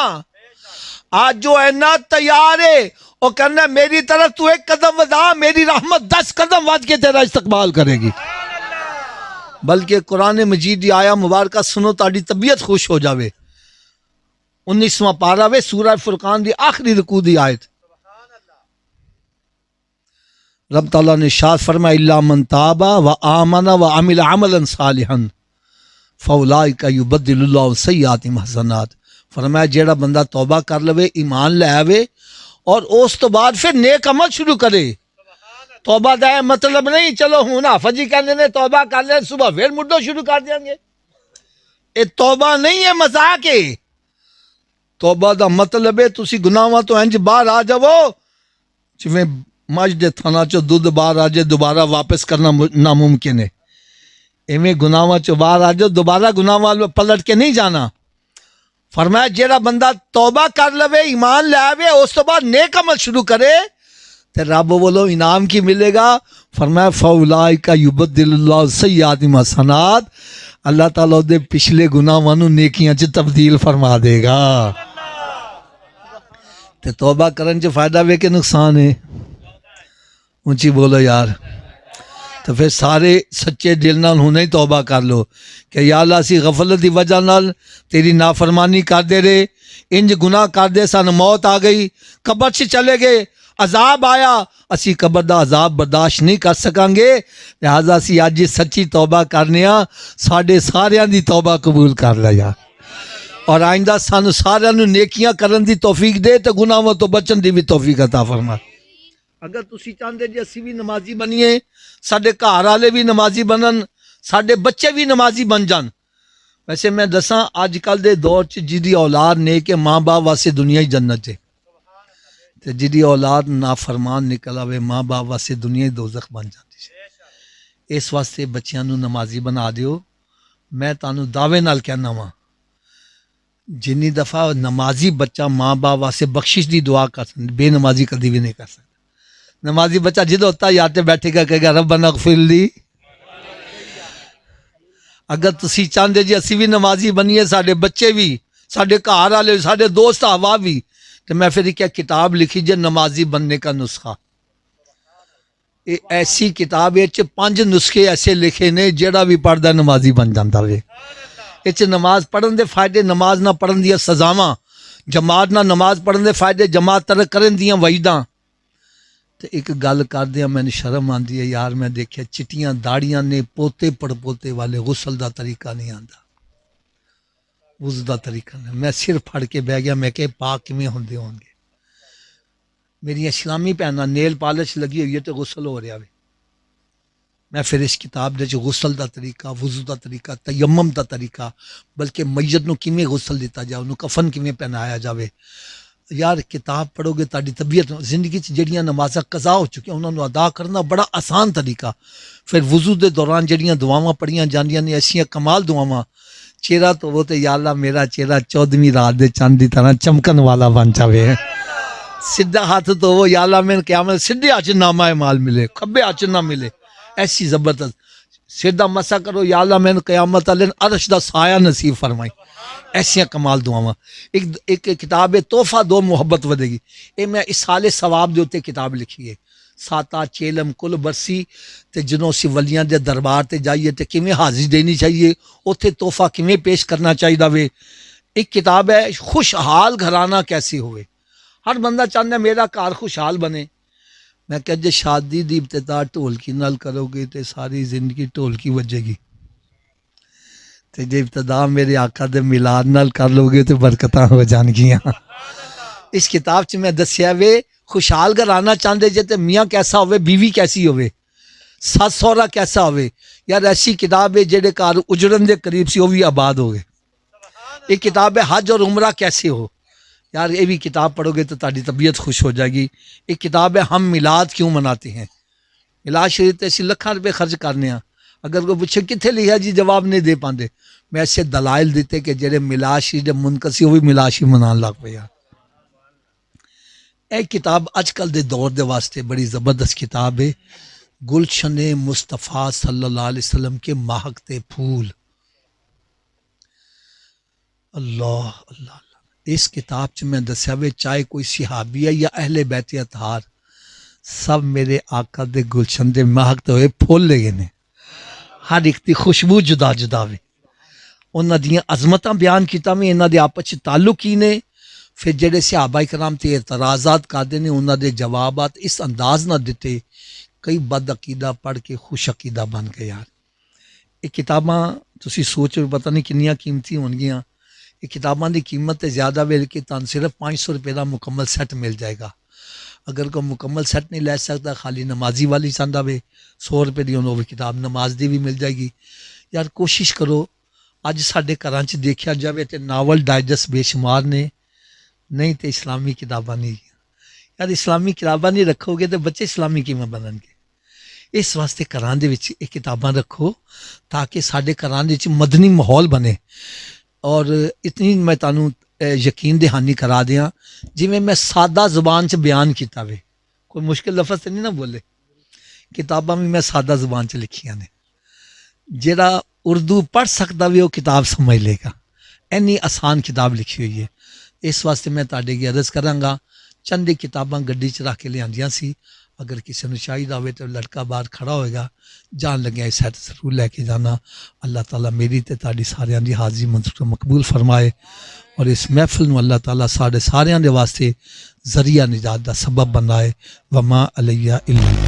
آج جو اینا تیار ہے وہ کہنا میری طرف تو ایک قدم ودا، میری رحمت 10 قدم ود کے تیرا استقبال کرے گی۔ بلکہ قرآن مجید دی آیا مبارکہ سنو تاڑی طبیعت خوش ہو جاوے۔ 19واں پارہ وے سورہ فرقان دی آخری رکوع دی آیت، رب تعالیٰ نے ارشاد فرمایا الا من تاب و آمن و عمل عملا صالحا فاولئک یبدل اللہ سیئاتہم حسنات۔ فرمایا جیڑا بندہ توبہ کر لوے، ایمان لے آوے اور اس تو بعد پھر نیک عمل شروع کرے۔ توبہ دا مطلب نہیں چلو ہوں حافظ جی کہنے نے توبہ کر لیں صبح پھر مڈو شروع کر دیں گے، یہ توبہ نہیں ہے، مذاق ہے۔ توبہ دا مطلب ہے تسی گناہاں تو انج باہر آ جاؤ جویں مجھ دے تھنا چو دودھ باہر آ جائے دوبارہ واپس کرنا ناممکن ہے، ایویں گناہاں چو باہر آ جاؤ دوبارہ گناہاں پلٹ کے نہیں جانا۔ فرمایا جیڑا بندہ توبہ کر لوے، ایمان لے آوے، اس تو بعد نیک عمل شروع کرے تے رب بولو انعام کی ملے گا۔ فرمایا فاولئک یبدل اللہ سیئاتہم حسنات، اللہ تعالیٰ دے پچھلے گناہاں نو نیکیاں چ تبدیل فرما دے گا۔ تے توبہ کرن چ فائدہ وے کہ نقصان ہے؟ اونچی بولو یار۔ تو پھر سارے سچے دل نال ہونے ہی توبہ کر لو کہ یا اللہ اسی غفلت دی وجہ نال تیری نافرمانی کر دے رہے، انج گناہ کر دے سن، موت آ گئی، قبر سے چلے گئے، عذاب آیا، اسی قبر دا عذاب برداشت نہیں کر سکاں گے، لہذا اسی آج سچی توبہ کرنے ہاں، ساڈے ساریاں دی توبہ قبول کر لیا اور آئندہ سانو ساریاں نو نیکیاں کرن دی توفیق دے تے گناہوں تو بچن دی بھی توفیق عطا فرما۔ اگر تسی چاہندے جی اسی بھی نمازی بنیے، ساڈے گھر والے بھی نمازی بنن، ساڈے بچے بھی نمازی بن جان۔ ویسے میں دساں اج کل دے دور چ جدی اولاد نے کہ ماں باپ واسطے دنیا ہی جنت ہے، تے جدی اولاد نافرمان نکل آوے ماں باپ واسطے دنیا ہی دوزخ بن جاتی ہے۔ اس واسطے بچیاں نو نمازی بنا دیو۔ میں تانوں دعوے نال کہنا وا جنی دفعہ نمازی بچہ ماں باپ واسطے بخشش دی دعا کر سکتا، بے نمازی کدی بھی نہیں کر سکتا۔ نمازی بچہ جد ہوتا ہے یاد بیٹھے گا کہے گا ربنا اغفر لی۔ اگر تسی چاہندے جی اسی بھی نمازی بنیے، ساڈے بچے بھی، ساڈے گھر والے، ساڈے دوست احباب بھی، تو میں پھر کیا کتاب لکھی جے نمازی بننے کا نسخہ۔ یہ ایسی کتاب ہے 5 نسخے ایسے لکھے نے جیڑا بھی پڑھدا نمازی بن جاندا وے۔ یہ نماز پڑھن دے فائدے، نماز نہ پڑھن دیا سزاواں، جماعت نہ نماز پڑھن دے فائدے، جماعت ترک کرن دیاں وعیداں۔ تو ایک گل کر دیا میں نے شرم آندی ہے یار، میں دیکھیا چٹیاں داڑیاں نے پوتے پڑ پوتے والے غسل دا طریقہ نہیں آندا، وضو دا طریقہ نہیں۔ میں سر پھڑ کے بہ گیا، میں کہ پاک کیویں ہوندے ہون گے؟ میری اسلامی بھیناں نیل پالش لگی ہوئی ہے تو غسل ہو رہا ہے۔ میں پھر اس کتاب دے غسل دا طریقہ، وضو دا طریقہ، تیمم دا طریقہ، بلکہ میت نو کیویں غسل دیتا جائے، انہوں کفن کیویں پہنایا جاوے۔ یار کتاب پڑھو گے تاڑی طبیعت زندگی جڑیاں نمازاں قضا ہو چکی انہوں نے ادا کرنا بڑا آسان طریقہ۔ پھر وضو دے دوران جڑیاں دعاواں پڑھیاں جاندیاں نے ایسیاں کمال دعاواں، چہرہ تو وہ تے یا اللہ میرا چہرہ 14ویں رات دے چاند دی طرح چمکن والا بن جاوے، سیدھا ہاتھ تو وہ یا اللہ میں قیامت سیدھے ہاتھ نامہ مال ملے، کھبے ہاتھ نہ ملے، ایسی زبردست۔ سیدھا مسا کرو یا اللہ میں قیامت والے عرش دا سایہ نصیب فرمائی، ایسیاں کمال دعاواں۔ ایک کتاب ہے تحفہ دو محبت ودے گی، اے میں اسال ثواب دے اوتے کتاب لکھی ہے، ساتا چیلم کل برسی تے جنوں سی ولیاں دے دربار تے جائیے تے کیویں حاضری دینی چاہیے، اوتھے تحفہ کیویں پیش کرنا چاہیے وے۔ ایک کتاب ہے خوشحال گھرانہ کیسے ہوئے، ہر بندہ چاہتا ہے میرا گھر خوشحال بنے۔ میں کہ جے شادی دی ابتدا ڈھولکی نال کرو گے تے ساری زندگی ڈھولکی وجے گی، تے جے ابتدا میرے آقا دے میلاد نال کر لو گے تے برکتاں ہو جان گیاں۔ اس کتاب چ میں دسیا وے خوشحال گھرانہ چاہندے جے تے میاں کیسا ہوئے، بیوی کیسی ہوئے، ساس سہرا کیسا ہوئے۔ یار ایسی کتاب ہے جڑے گھر اجڑن دے قریب سی وہ بھی آباد ہو گئے۔ ایک کتاب ہے حج اور عمرہ کیسے ہو، یار یہ بھی کتاب پڑھو گے تو تاری طبیعت خوش ہو جائے گی۔ ایک کتاب ہے ہم میلاد کیوں مناتے ہیں، میلاد شریف تے اسی لکھاں روپے خرچ کرنے ہیں، اگر کوئی پوچھے کتنے لکھا جی جواب نہیں دے پاندے. میں ایسے دلائل دیتے کہ جڑے ملاشی جب منکسی وہ بھی ملاشی منان لگ پیا. اے کتاب اج کل دے دور دے واسطے بڑی زبردست کتاب ہے. گلشن مصطفیٰ صلی اللہ علیہ وسلم کے مہکتے پھول. اللہ اللہ اللہ. اس کتاب چ میں دسیا وے چاہے کوئی صحابی ہے یا اہل بیت اطہار سب میرے آقا دے گلشن دے مہکتے ہوئے پھول لگے نے. ہر ایک دی خوشبو جدا جدا وے. انہاں دیاں عظمتاں بیان کیتا میں انہاں دے آپس وچ تعلق ہی نے. پھر جڑے صحابہ کرام تے اعتراضات کردے نے انہاں دے جوابات اس انداز نہ دیتے کئی بد عقیدہ پڑھ کے خوش عقیدہ بن گئے. یار یہ کتاباں تسی سوچو پتہ نہیں کنیاں قیمتی ہون گیاں. یہ کتاباں دی قیمت تے زیادہ ویل کے تان صرف 500 روپے دا مکمل سیٹ مل جائے گا. اگر کوئی مکمل سیٹ نہیں لے سکتا خالی نمازی والی چاہتا وے 100 روپے دی انہوں کتاب نماز دی بھی مل جائے گی. یار کوشش کرو اج ساڈے گھراں چ دیکھیا جاوے تے ناول ڈائجسٹ بے شمار نے نہیں تے اسلامی کتاباں نہیں. یار اسلامی کتاباں نہیں رکھو گے تو بچے اسلامی کیویں بنن گے. اس واسطے گھراں دے وچ یہ کتاباں رکھو تاکہ ساڈے گھراں دے وچ مدنی ماحول بنے. اور اتنی میں تانوں یقین دہانی کرا دیاں جویں میں سادہ زبان چ بیان کیتا وے کوئی مشکل لفظ تے نہیں نہ بولے. کتاباں بھی میں سادہ زبان چ لکھیاں نے. جڑا اردو پڑھ سکتا بھی وہ کتاب سمجھ لے گا. اینی آسان کتاب لکھی ہوئی ہے. اس واسطے میں تاڈے کی عرض کراں گا چند کتاباں گڈی چ رکھ کے لیاندیاں سی. اگر کسی نے چاہیے ہوئے تو لڑکا باہر کھڑا ہوئے گا جان لگیا اس سیٹ ضرور لے کے جانا. اللہ تعالیٰ میری تے تاڑی ساریاں دی حاضری منظور مقبول فرمائے اور اس محفل نو اللہ تعالیٰ ساڑے ساریاں دے واسطے ذریعہ نجات دا سبب بنائے. وما علیہ الا